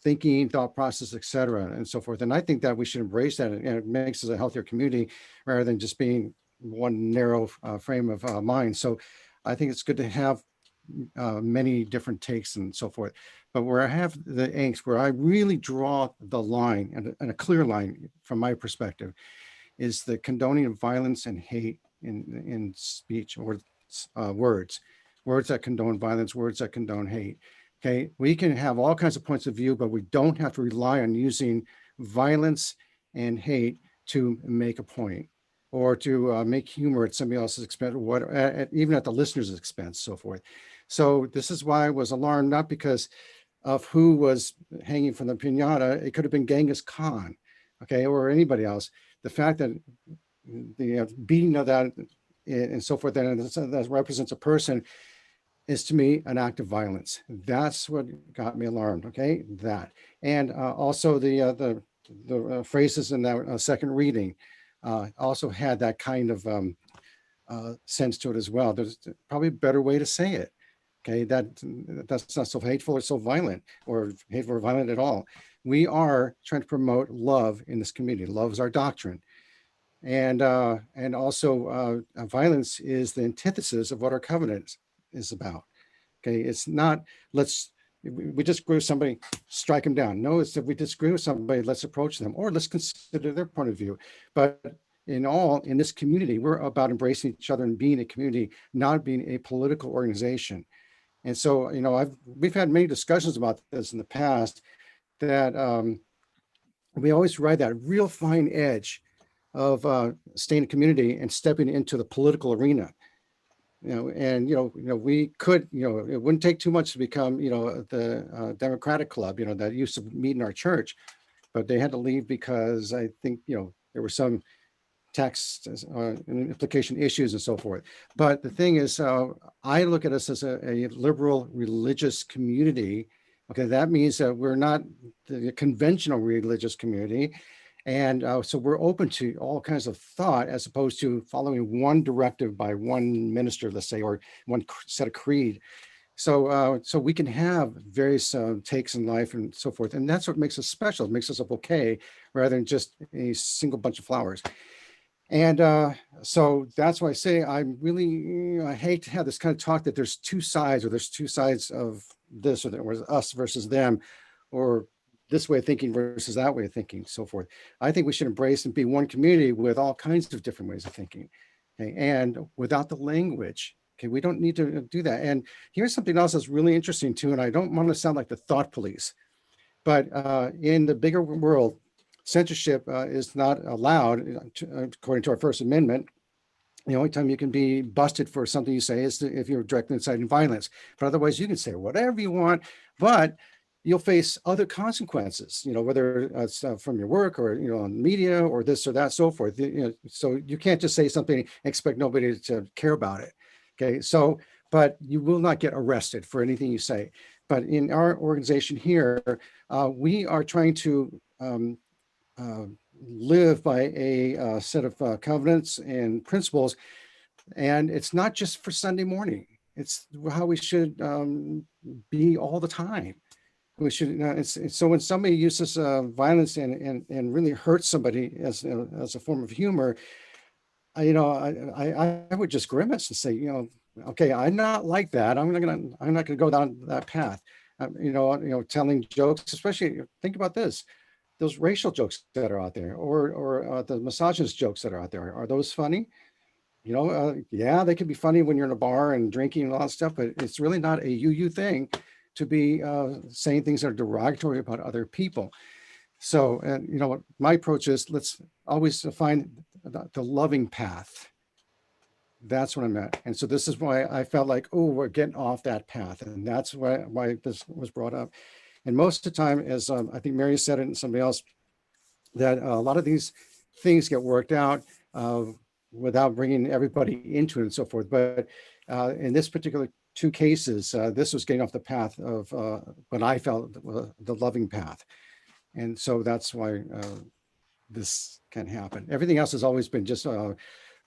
S4: thinking, thought process, et cetera, and so forth. And I think that we should embrace that, and it makes us a healthier community rather than just being one narrow frame of mind. So I think it's good to have many different takes and so forth. But where I have the angst, where I really draw the line, and a clear line from my perspective, is the condoning of violence and hate in speech or words that condone violence, words that condone hate. Okay, we can have all kinds of points of view, but we don't have to rely on using violence and hate to make a point, or to make humor at somebody else's expense, or even at the listener's expense, so forth. So this is why I was alarmed, not because of who was hanging from the piñata. It could have been Genghis Khan, okay, or anybody else. The fact that the beating of that and so forth, that represents a person, is to me an act of violence. That's what got me alarmed. Okay, that, and also the phrases in that second reading also had that kind of sense to it as well. There's probably a better way to say it. Okay, that's not so hateful or so violent, or hateful or violent at all. We are trying to promote love in this community. Love is our doctrine, and also violence is the antithesis of what our covenant is about. Okay, it's not we disagree with somebody, strike them down. No, it's if we disagree with somebody, let's approach them, or let's consider their point of view. But in this community, we're about embracing each other and being a community, not being a political organization. And so, we've had many discussions about this in the past, that we always ride that real fine edge of staying a community and stepping into the political arena. We could, it wouldn't take too much to become, the Democratic Club, that used to meet in our church, but they had to leave because I think, there were some tax implication issues and so forth. But the thing is, I look at us as a liberal religious community. Okay, that means that we're not the conventional religious community. And so we're open to all kinds of thought, as opposed to following one directive by one minister, let's say, or one set of creed. So we can have various takes in life and so forth. And that's what makes us special. It makes us a bouquet rather than just a single bunch of flowers. And so that's why I say I hate to have this kind of talk that there's two sides, or there's two sides of this, or there was us versus them, or this way of thinking versus that way of thinking, so forth. I think we should embrace and be one community with all kinds of different ways of thinking, okay? And without the language, okay, we don't need to do that. And here's something else that's really interesting too, and I don't want to sound like the thought police, but in the bigger world, censorship is not allowed, according to our First Amendment. The only time you can be busted for something you say is if you're directly inciting violence. But otherwise, you can say whatever you want, but you'll face other consequences, whether it's from your work or, on media or this or that, so forth. So you can't just say something and expect nobody to care about it. Okay, so, but you will not get arrested for anything you say. But in our organization here, we are trying to live by a set of covenants and principles. And it's not just for Sunday morning. It's how we should be all the time. We should. So when somebody uses violence and really hurts somebody as a form of humor, I would just grimace and say, okay, I'm not like that. I'm not gonna go down that path. Telling jokes, especially think about this. those racial jokes that are out there, or the misogynist jokes that are out there. Are those funny? You know, yeah, they can be funny when you're in a bar and drinking and all that stuff, but it's really not a you thing to be saying things that are derogatory about other people. So, and you know what, my approach is, let's always find the loving path. That's what I'm at. And so this is why I felt like, oh, we're getting off that path. And that's why this was brought up. And most of the time, as I think Mary said it and somebody else, that a lot of these things get worked out without bringing everybody into it and so forth. But in this particular two cases, this was getting off the path of what I felt the loving path. And so that's why this can happen. Everything else has always been just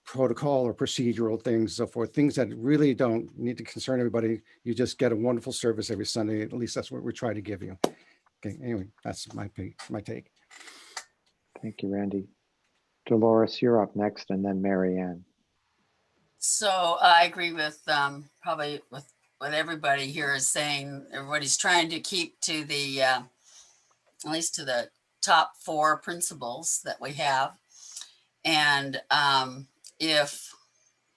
S4: protocol or procedural things, so forth, things that really don't need to concern everybody. You just get a wonderful service every Sunday. At least that's what we try to give you. Okay, anyway, that's my take.
S2: Thank you, Randy. Dolores, you're up next, and then Mary Ann.
S1: So I agree with probably with what everybody here is saying. Everybody's trying to keep to the at least to the top 4 principles that we have. And if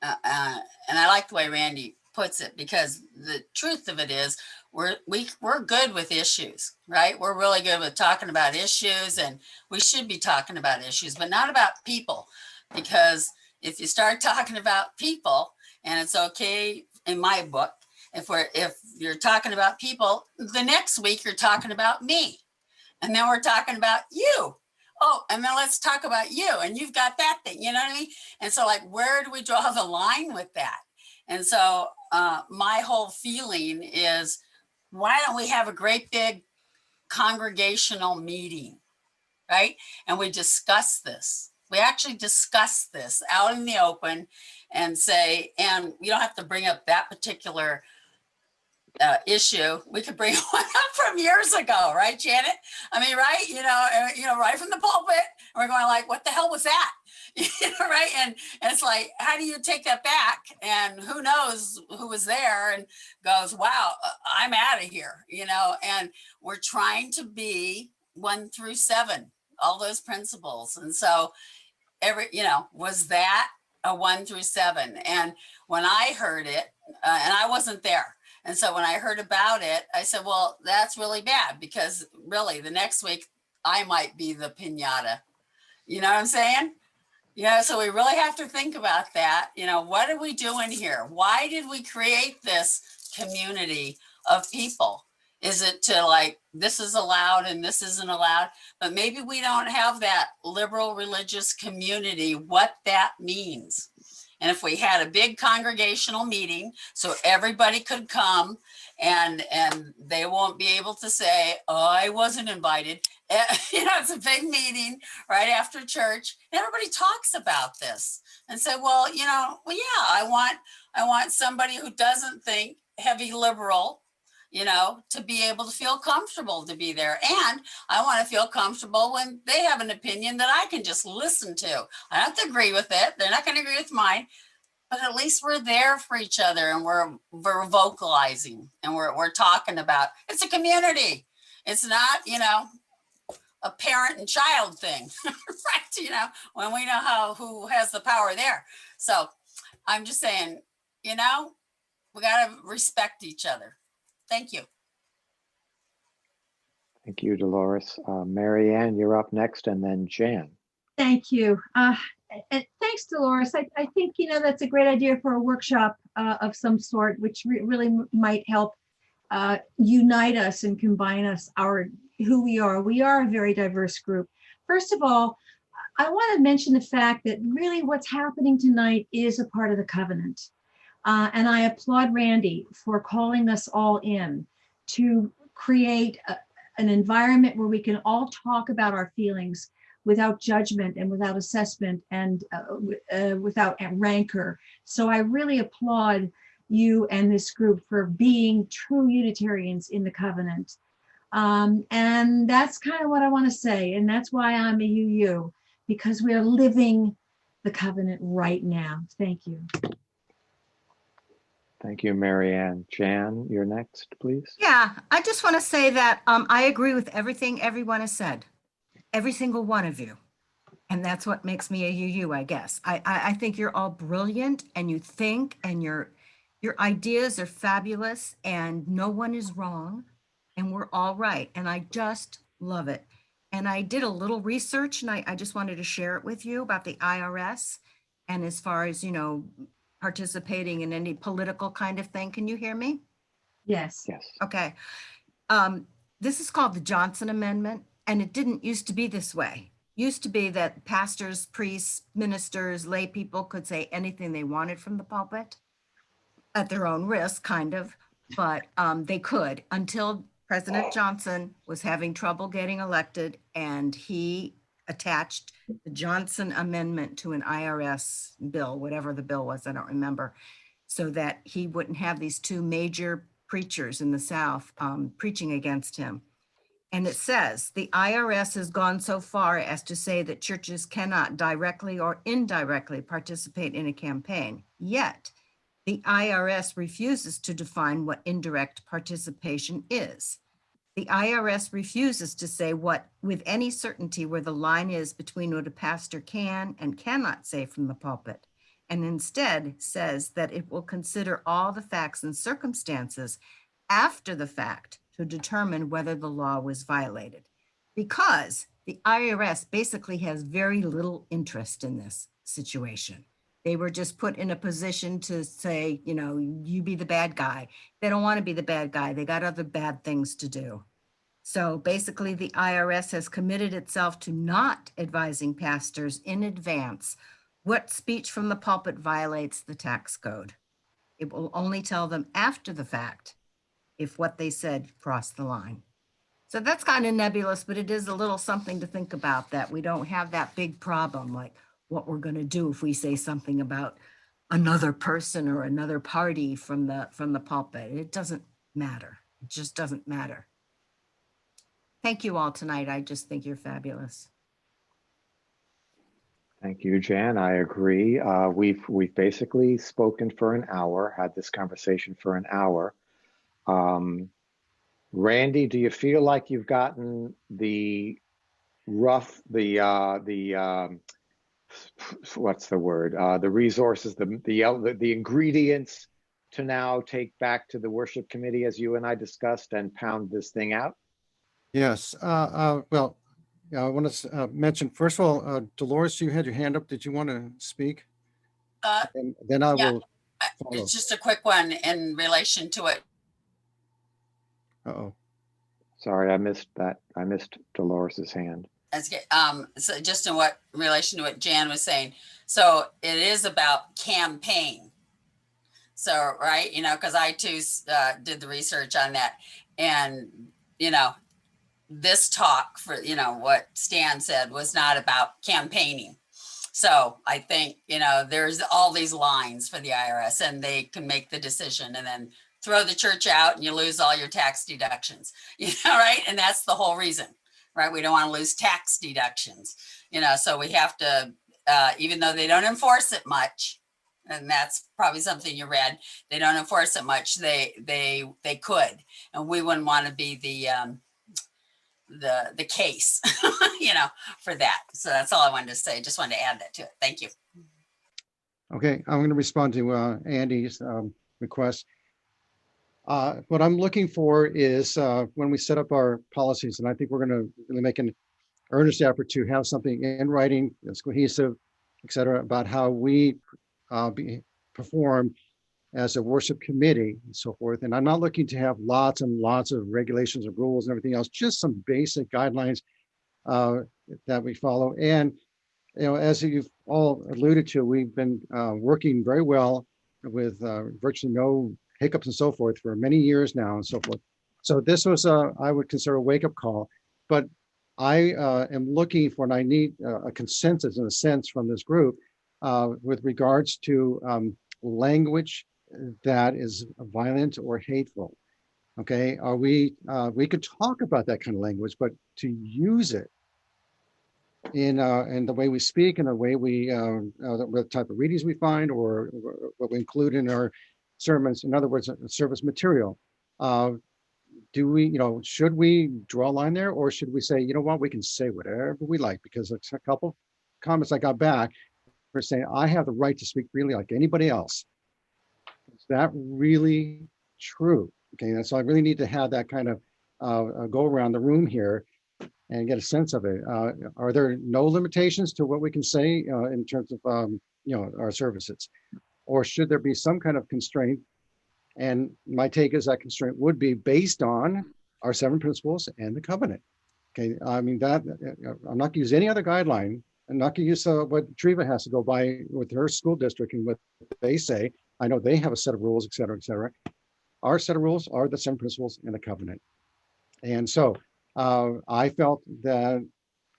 S1: and I like the way Randy puts it, because the truth of it is we're good with issues, right? We're really good with talking about issues, and we should be talking about issues, but not about people. Because if you start talking about people, and it's okay in my book, if you're talking about people, the next week you're talking about me, and then we're talking about you. Oh, and then let's talk about you, and you've got that thing, you know what I mean? And so, like, where do we draw the line with that? And so my whole feeling is, why don't we have a great big congregational meeting, right? And we discuss this. We actually discuss this out in the open and say, and you don't have to bring up that particular issue. We could bring one up from years ago, right, Janet? I mean, right? You know, right from the pulpit. And we're going like, what the hell was that? You know, right? And it's like, how do you take that back? And who knows who was there and goes, wow, I'm out of here, you know? And we're trying to be 1 through 7, all those principles. And so was that a 1 through 7? And when I heard it, and I wasn't there. And so when I heard about it, I said, well, that's really bad, because really the next week I might be the piñata. You know what I'm saying? Yeah. So we really have to think about that. You know, what are we doing here? Why did we create this community of people? Is it to like, this is allowed and this isn't allowed? But maybe we don't have that liberal religious community, what that means. And if we had a big congregational meeting so everybody could come, and they won't be able to say, oh, I wasn't invited. You know, it's a big meeting right after church. And everybody talks about this and say, well, yeah, I want somebody who doesn't think heavy liberal, you know, to be able to feel comfortable to be there. And I want to feel comfortable when they have an opinion that I can just listen to. I don't have to agree with it. They're not going to agree with mine. But at least we're there for each other, and we're vocalizing, and we're talking about, it's a community. It's not, you know, a parent and child thing, right? You know, when we know who has the power there. So I'm just saying, you know, we got to respect each other. Thank you.
S2: Thank you, Dolores. Mary Ann, you're up next, and then Jan.
S6: Thank you. And thanks, Dolores. I think, you know, that's a great idea for a workshop of some sort, which really might help unite us and combine us, who we are. We are a very diverse group. First of all, I want to mention the fact that really what's happening tonight is a part of the covenant. And I applaud Randy for calling us all in to create an environment where we can all talk about our feelings without judgment and without assessment and without rancor. So I really applaud you and this group for being true Unitarians in the covenant. And that's kind of what I want to say. And that's why I'm a UU, because we are living the covenant right now. Thank you.
S2: Thank you, Mary Ann. Jan, you're next, please.
S7: Yeah, I just want to say that I agree with everything everyone has said.
S14: every single one of you. And that's what makes me a UU, I guess. I think you're all brilliant and you think, and your ideas are fabulous, and no one is wrong and we're all right. And I just love it. And I did a little research, and I just wanted to share it with you about the IRS. And as far as, participating in any political kind of thing, can you hear me?
S6: Yes.
S2: Yes.
S14: Okay. This is called the Johnson Amendment, and it didn't used to be this way. Used to be that pastors, priests, ministers, lay people could say anything they wanted from the pulpit at their own risk, kind of, but they could, until President Johnson was having trouble getting elected, and he attached the Johnson Amendment to an IRS bill, whatever the bill was, I don't remember, so that he wouldn't have these two major preachers in the South preaching against him. And it says the IRS has gone so far as to say that churches cannot directly or indirectly participate in a campaign. Yet the IRS refuses to define what indirect participation is. The IRS refuses to say with any certainty where the line is between what a pastor can and cannot say from the pulpit, and instead says that it will consider all the facts and circumstances after the fact to determine whether the law was violated, because the IRS basically has very little interest in this situation. They were just put in a position to say, you be the bad guy. They don't want to be the bad guy. They got other bad things to do. So basically, the IRS has committed itself to not advising pastors in advance what speech from the pulpit violates the tax code. It will only tell them after the fact if what they said crossed the line. So that's kind of nebulous, but it is a little something to think about, that we don't have that big problem like what we're going to do if we say something about another person or another party from the pulpit. It doesn't matter. It just doesn't matter. Thank you all tonight. I just think you're fabulous.
S2: Thank you, Jan. I agree. We've basically spoken for an hour, had this conversation for an hour. Randy, do you feel like you've gotten the what's the word? The resources, the ingredients to now take back to the worship committee, as you and I discussed, and pound this thing out?
S4: Yes. Well, I want to mention, first of all, Dolores, you had your hand up. Did you want to speak? And then I will follow.
S1: It's just a quick one in relation to it.
S4: Uh-oh.
S2: Sorry, I missed that. I missed Dolores's hand.
S1: So just in relation to what Jan was saying. So it is about campaign. So, right, because I too did the research on that. And, this talk for, what Stan said was not about campaigning. So I think, there's all these lines for the IRS, and they can make the decision and then throw the church out and you lose all your tax deductions, right? And that's the whole reason, right? We don't want to lose tax deductions, so we have to, even though they don't enforce it much, and that's probably something you read, they don't enforce it much, they could, and we wouldn't want to be the case, for that. So that's all I wanted to say. Just wanted to add that to it. Thank you.
S4: Okay, I'm going to respond to Andy's request. What I'm looking for is when we set up our policies, and I think we're going to really make an earnest effort to have something in writing that's cohesive, et cetera, about how we perform as a worship committee and so forth. And I'm not looking to have lots and lots of regulations and rules and everything else, just some basic guidelines that we follow. And, as you've all alluded to, we've been working very well with virtually no hiccups and so forth for many years now and so forth. So this was I would consider a wake-up call, but I am looking for, and I need a consensus in a sense from this group with regards to language that is violent or hateful. Okay, we could talk about that kind of language, but to use it in the way we speak and the way we the type of readings we find or what we include in our sermons, in other words, service material, do we, should we draw a line there, or should we say, you know what, we can say whatever we like? Because a couple comments I got back were saying, I have the right to speak freely like anybody else. Is that really true? Okay, and so I really need to have that kind of go around the room here and get a sense of it. Are there no limitations to what we can say in terms of our services, or should there be some kind of constraint? And my take is that constraint would be based on our 7 principles and the covenant. Okay, I mean that I'm not going to use any other guideline. I'm not going to use what Treva has to go by with her school district and what they say. I know they have a set of rules, et cetera, et cetera. Our set of rules are the 7 principles and the covenant. And so I felt that,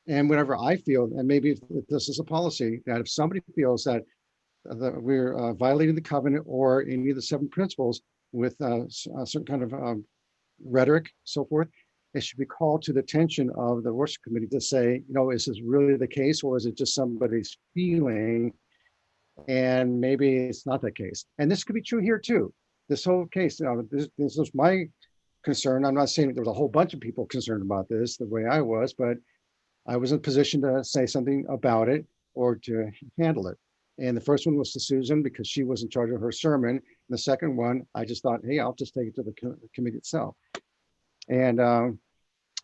S4: and whenever I feel, and maybe if this is a policy, that if somebody feels that we're violating the covenant or any of the 7 principles with a certain kind of rhetoric, so forth, it should be called to the attention of the worship committee to say, is this really the case, or is it just somebody's feeling? And maybe it's not the case. And this could be true here too. This whole case, this was my concern. I'm not saying that there was a whole bunch of people concerned about this the way I was, but I was in a position to say something about it or to handle it. And the first one was to Susan because she was in charge of her sermon. And the second one, I just thought, hey, I'll just take it to the committee itself. And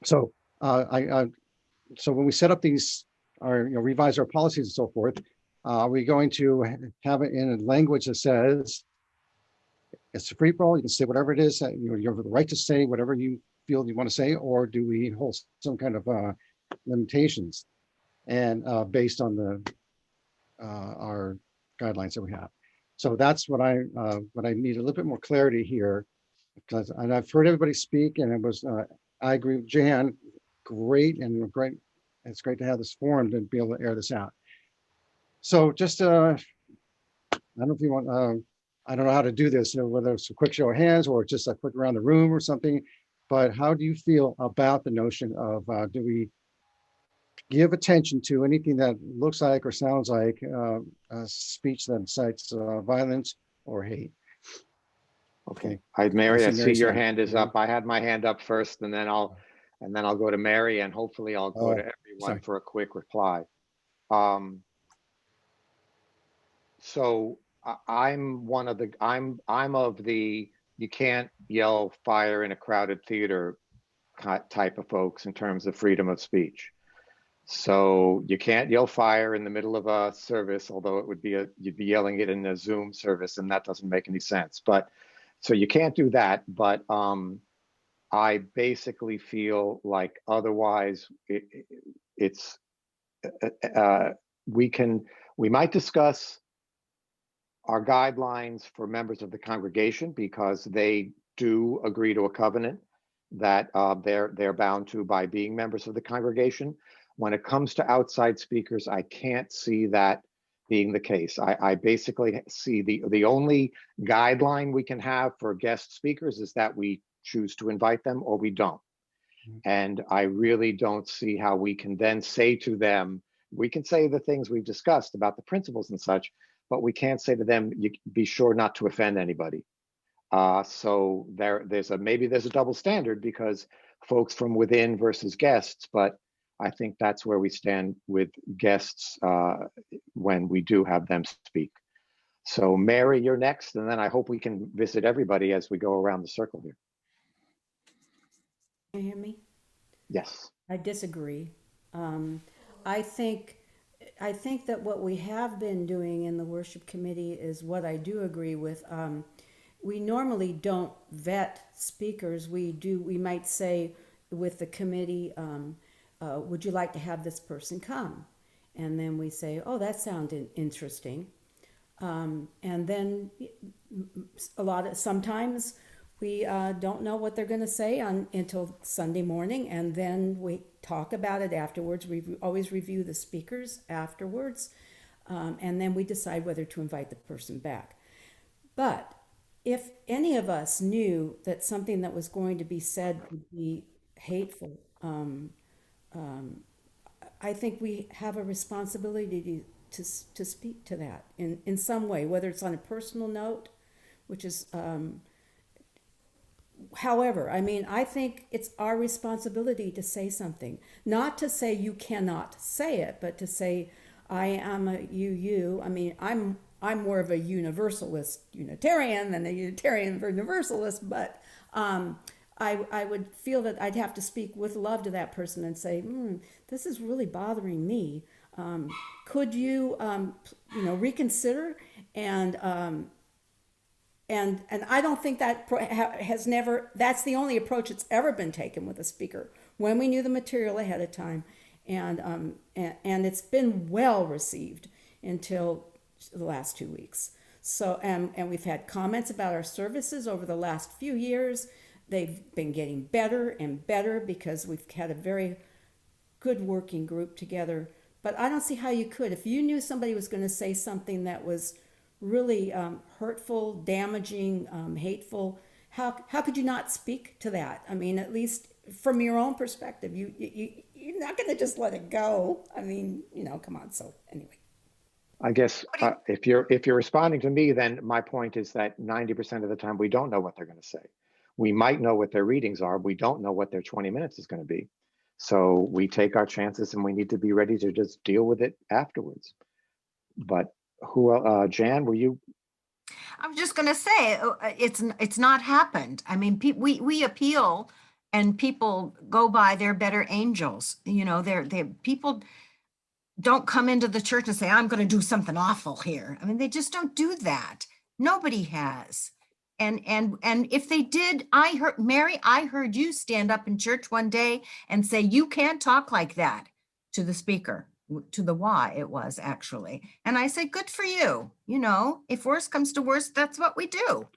S4: so when we set up these, revise our policies and so forth, are we going to have it in a language that says it's a free for all? You can say whatever it is. You have the right to say whatever you feel you want to say, or do we hold some kind of limitations and based on our guidelines that we have? So that's what I need a little bit more clarity here, because I've heard everybody speak, and it was I agree with Jan. Great, and great. It's great to have this forum to be able to air this out. So just I don't know if you want. I don't know how to do this, whether it's a quick show of hands or just a quick around the room or something, but how do you feel about the notion of, do we give attention to anything that looks like or sounds like a speech that incites violence or hate? Okay.
S2: Hi, Mary, I see
S4: Mary's
S2: your
S4: hand.
S2: hand is up. I had my hand up first, and then I'll go to Mary, and hopefully I'll go to everyone
S4: sorry.
S2: for a quick reply. So I'm of the, you can't yell fire in a crowded theater type of folks in terms of freedom of speech. So you can't yell fire in the middle of a service, although it would be you'd be yelling it in a Zoom service, and that doesn't make any sense. But so you can't do that. But I basically feel like otherwise we might discuss our guidelines for members of the congregation, because they do agree to a covenant that they're bound to by being members of the congregation. When it comes to outside speakers, I can't see that being the case. I basically see the only guideline we can have for guest speakers is that we choose to invite them or we don't. And I really don't see how we can then say to them, we can say the things we've discussed about the principles and such, but we can't say to them, you be sure not to offend anybody. So maybe there's a double standard because folks from within versus guests, but I think that's where we stand with guests when we do have them speak. So Mary, you're next, and then I hope we can visit everybody as we go around the circle here.
S12: Can you hear me?
S2: Yes.
S12: I disagree. I think that what we have been doing in the worship committee is what I do agree with. We normally don't vet speakers. We might say with the committee, would you like to have this person come? And then we say, oh, that sounded interesting. And then sometimes we don't know what they're going to say until Sunday morning, and then we talk about it afterwards. We always review the speakers afterwards, and then we decide whether to invite the person back. But if any of us knew that something that was going to be said would be hateful, I think we have a responsibility to speak to that in some way, whether it's on a personal note, which is however, I mean, I think it's our responsibility to say something, not to say you cannot say it, but to say, I am a you. I mean, I'm more of a universalist Unitarian than a Unitarian universalist, but I would feel that I'd have to speak with love to that person and say, this is really bothering me. Could you, reconsider? And I don't think that has never, that's the only approach that's ever been taken with a speaker when we knew the material ahead of time. And it's been well received until the last 2 weeks. So, and we've had comments about our services over the last few years. They've been getting better and better because we've had a very good working group together. But I don't see how you could. If you knew somebody was going to say something that was really hurtful, damaging, hateful, how could you not speak to that? I mean, at least from your own perspective, you're not going to just let it go. I mean, come on. So anyway.
S2: I guess if you're responding to me, then my point is that 90% of the time we don't know what they're going to say. We might know what their readings are. We don't know what their 20 minutes is going to be. So we take our chances and we need to be ready to just deal with it afterwards. But Jan, were you?
S14: I was just going to say, it's not happened. I mean, we appeal and people go by their better angels. People don't come into the church and say, I'm going to do something awful here. I mean, they just don't do that. Nobody has. And if they did, Mary, I heard you stand up in church one day and say, you can't talk like that to the speaker, to the Y it was actually. And I said, good for you. If worse comes to worse, that's what we do.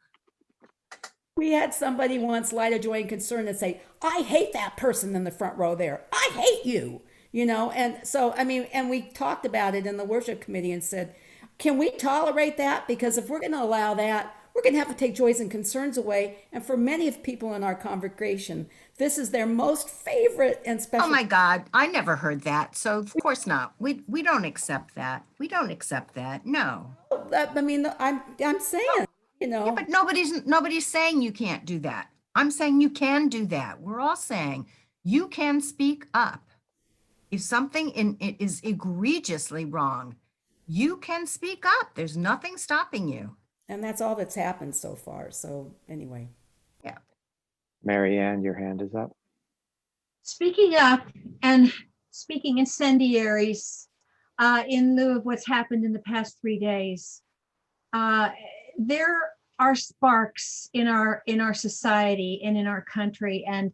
S12: We had somebody once light a joy and concern and say, I hate that person in the front row there. I hate you, And so, I mean, and we talked about it in the worship committee and said, can we tolerate that? Because if we're going to allow that, we're going to have to take joys and concerns away. And for many of people in our congregation, this is their most favorite and special.
S14: Oh my God, I never heard that. So of course not. We don't accept that. We don't accept that. No.
S12: I mean, I'm saying,
S14: Yeah, but nobody's saying you can't do that. I'm saying you can do that. We're all saying you can speak up. If something it is egregiously wrong, you can speak up. There's nothing stopping you.
S12: And that's all that's happened so far. So anyway.
S14: Yeah.
S2: Mary Ann, your hand is up.
S6: Speaking up and speaking incendiaries in lieu of what's happened in the past 3 days, there are sparks in our society and in our country, and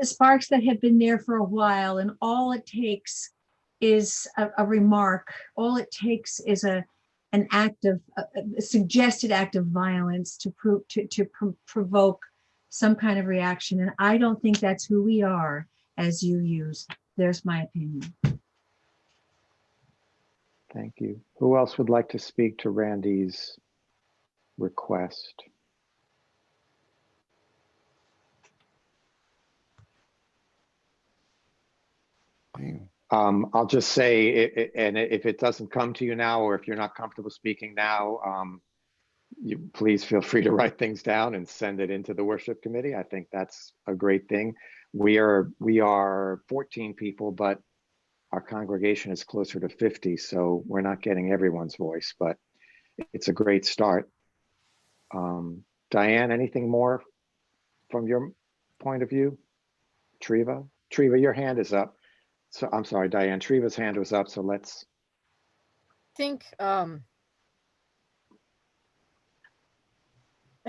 S6: sparks that have been there for a while. And all it takes is a remark. All it takes is a suggested act of violence to provoke some kind of reaction. And I don't think that's who we are as UUs. There's my opinion.
S2: Thank you. Who else would like to speak to Randy's request? I'll just say, and if it doesn't come to you now, or if you're not comfortable speaking now, you please feel free to write things down and send it into the worship committee. I think that's a great thing. We are 14 people, but our congregation is closer to 50, so we're not getting everyone's voice, but it's a great start. Diane, anything more from your point of view? Treva, your hand is up. So I'm sorry, Diane, Treva's hand was up, so let's.
S10: I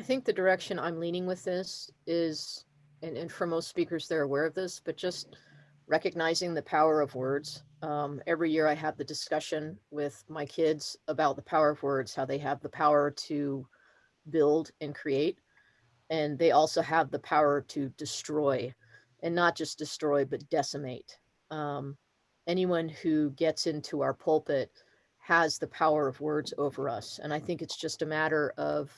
S10: think the direction I'm leaning with this is, and for most speakers, they're aware of this, but just recognizing the power of words. Every year I have the discussion with my kids about the power of words, how they have the power to build and create. And they also have the power to destroy, and not just destroy, but decimate. Anyone who gets into our pulpit has the power of words over us. And I think it's just a matter of,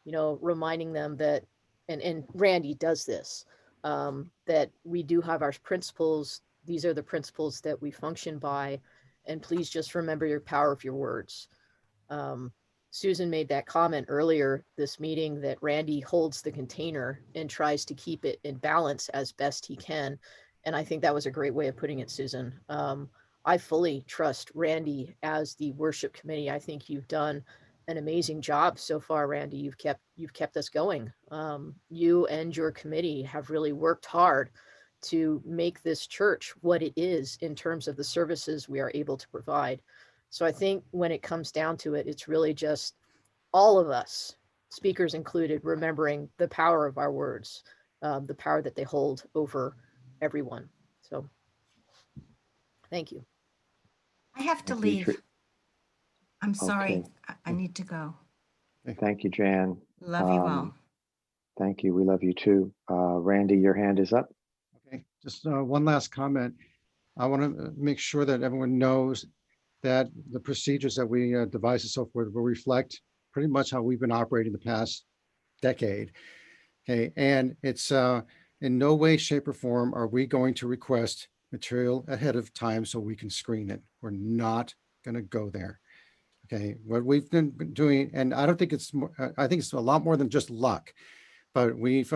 S10: reminding them that, and Randy does this, that we do have our principles. These are the principles that we function by. And please just remember your power of your words. Susan made that comment earlier this meeting that Randy holds the container and tries to keep it in balance as best he can. And I think that was a great way of putting it, Susan. I fully trust Randy as the worship committee. I think you've done an amazing job so far, Randy. You've kept us going. You and your committee have really worked hard to make this church what it is in terms of the services we are able to provide. So I think when it comes down to it, it's really just all of us, speakers included, remembering the power of our words, the power that they hold over everyone. So thank you.
S14: I have to
S2: Thank you,
S14: leave. I'm sorry.
S2: Okay.
S14: I need to go.
S2: Thank you, Jan.
S14: Love you all.
S2: Thank you. We love you too. Randy, your hand is up.
S4: Okay, just one last comment. I want to make sure that everyone knows that the procedures that we devise and so forth will reflect pretty much how we've been operating the past decade. Okay, and it's in no way, shape, or form are we going to request material ahead of time so we can screen it. We're not going to go there. Okay, what we've been doing, and I don't think it's more, I think it's a lot more than just luck, but we've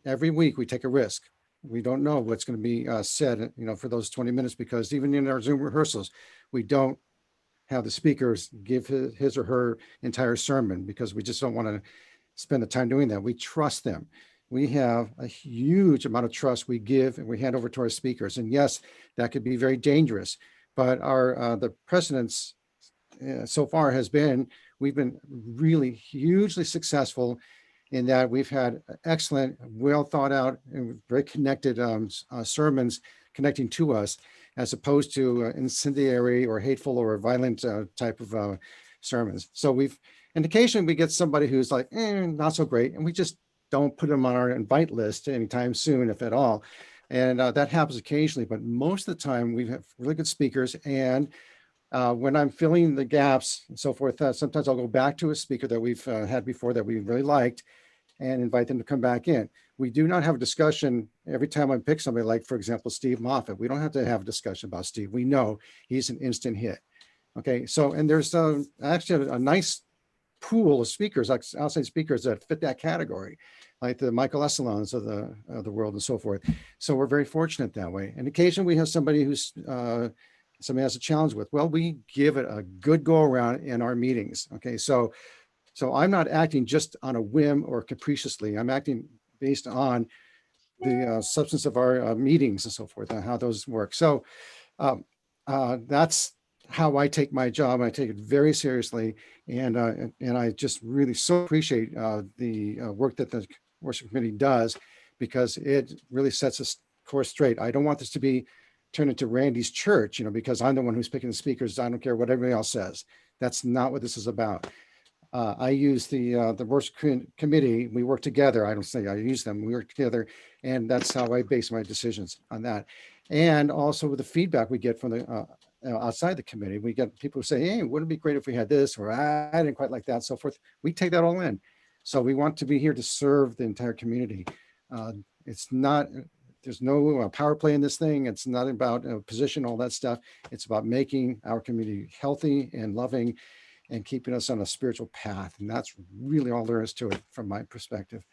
S4: every week we take a risk. We don't know what's going to be said, for those 20 minutes, because even in our Zoom rehearsals, we don't have the speakers give his or her entire sermon because we just don't want to spend the time doing that. We trust them. We have a huge amount of trust we give and we hand over to our speakers. And yes, that could be very dangerous, but our the precedence so far has been, we've been really hugely successful in that we've had excellent, well thought out and very connected sermons connecting to us, as opposed to incendiary or hateful or violent type of sermons. So and occasionally we get somebody who's like, not so great. And we just don't put them on our invite list anytime soon, if at all. And that happens occasionally, but most of the time we have really good speakers. And when I'm filling the gaps and so forth, sometimes I'll go back to a speaker that we've had before that we really liked and invite them to come back in. We do not have a discussion every time I pick somebody, like, for example, Steve Moffat. We don't have to have a discussion about Steve. We know he's an instant hit. Okay, so, and there's actually a nice pool of speakers, like outside speakers that fit that category, like the Michael Esselons of the world and so forth. So we're very fortunate that way. And occasionally we have somebody who's, somebody has a challenge with, well, we give it a good go around in our meetings. Okay, so I'm not acting just on a whim or capriciously. I'm acting based on the substance of our meetings and so forth and how those work. So that's how I take my job. I take it very seriously. And I just really so appreciate the work that the worship committee does, because it really sets us course straight. I don't want this to be turned into Randy's church, because I'm the one who's picking the speakers. I don't care what everybody else says. That's not what this is about. I use the worship committee. We work together. I don't say I use them. We work together, and that's how I base my decisions on that. And also with the feedback we get from the outside the committee, we get people who say, "Hey, wouldn't it be great if we had this?" or "I didn't quite like that," so forth. We take that all in. So we want to be here to serve the entire community. It's not. There's no power play in this thing. It's not about position, all that stuff. It's about making our community healthy and loving, and keeping us on a spiritual path. And that's really all there is to it from my perspective.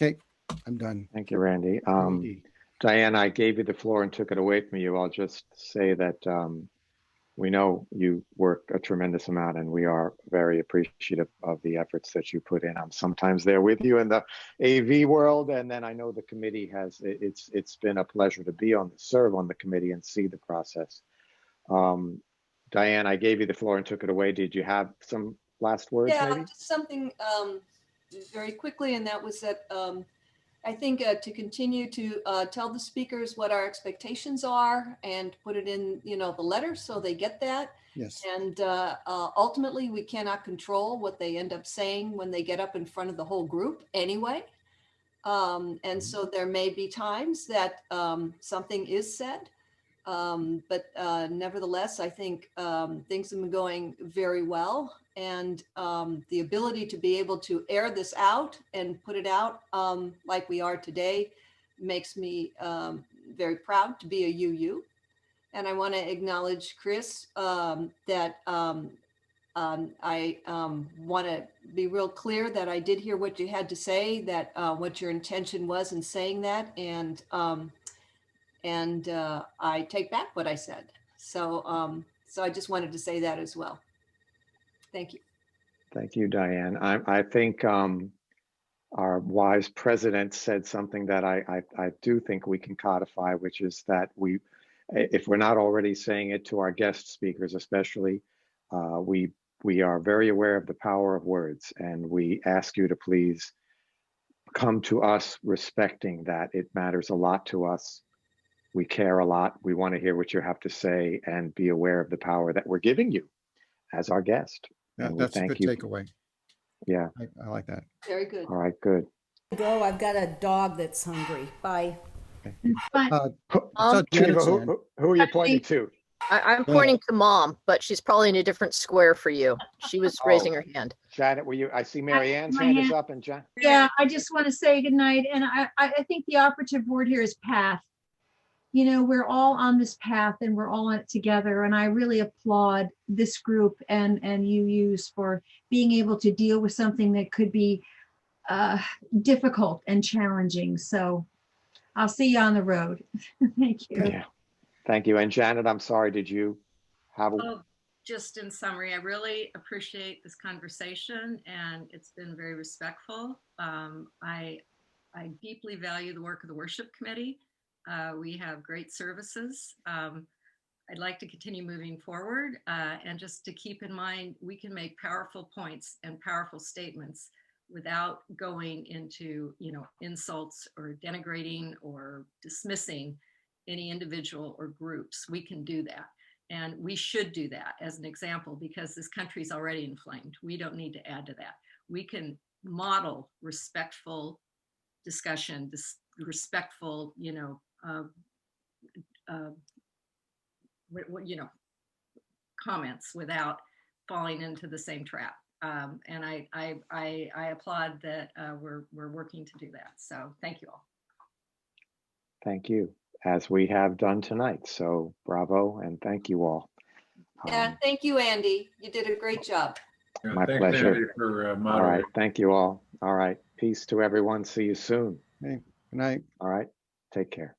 S4: Okay, I'm done.
S2: Thank you, Randy. Diane, I gave you the floor and took it away from you. I'll just say that we know you work a tremendous amount, and we are very appreciative of the efforts that you put in. I'm sometimes there with you in the AV world, and then I know the committee has, it's been a pleasure to serve on the committee and see the process. Diane, I gave you the floor and took it away. Did you have some last words?
S13: Yeah,
S2: maybe?
S13: just something very quickly, and that was that I think to continue to tell the speakers what our expectations are and put it in, the letter so they get that.
S4: Yes.
S13: And ultimately, we cannot control what they end up saying when they get up in front of the whole group anyway. And so there may be times that something is said. But nevertheless, I think things have been going very well, and the ability to be able to air this out and put it out like we are today makes me very proud to be a UU. And I want to acknowledge Chris that I want to be real clear that I did hear what you had to say, that what your intention was in saying that, and I take back what I said. So so I just wanted to say that as well. Thank you.
S2: Thank you, Diane. I think our wise president said something that I do think we can codify, which is that if we're not already saying it to our guest speakers, especially, we are very aware of the power of words, and we ask you to please come to us respecting that. It matters a lot to us. We care a lot. We want to hear what you have to say and be aware of the power that we're giving you as our guest.
S4: Yeah,
S2: And we
S4: that's a
S2: thank
S4: good
S2: you.
S4: takeaway.
S2: Yeah.
S4: I like that.
S13: Very good.
S2: All right, good.
S12: Go, I've got a dog that's hungry. Bye.
S6: But
S4: I
S10: Um,
S4: saw Janet's
S2: Kiva,
S4: hand.
S2: who are you pointing to?
S10: I'm
S4: Yeah.
S10: pointing to Mom, but she's probably in a different square for you. She was raising her hand.
S2: Janet, I see Mary Ann's
S6: my
S2: hand is
S6: hand-
S2: up, and Jan.
S6: yeah, I just want to say goodnight. And I think the operative word here is path. You know, we're all on this path and we're all on it together. And I really applaud this group and UUs for being able to deal with something that could be difficult and challenging. So I'll see you on the road. Thank you.
S2: Yeah. Thank you. And Janet, I'm sorry, did you have?
S9: Oh, just in summary, I really appreciate this conversation, and it's been very respectful. I deeply value the work of the worship committee. We have great services. I'd like to continue moving forward, and just to keep in mind, we can make powerful points and powerful statements without going into, insults or denigrating or dismissing any individual or groups. We can do that. And we should do that as an example, because this country is already inflamed. We don't need to add to that. We can model respectful discussion, respectful, comments without falling into the same trap. And I applaud that we're working to do that. So thank you all.
S2: Thank you, as we have done tonight. So bravo, and thank you all.
S13: Yeah, thank you, Andy. You did a great job.
S11: Yeah,
S2: My
S11: thanks,
S2: pleasure.
S11: Andy, for
S2: All right,
S11: moderating.
S2: thank you all. All right, peace to everyone. See you soon.
S4: Okay, good night.
S2: All right, take care.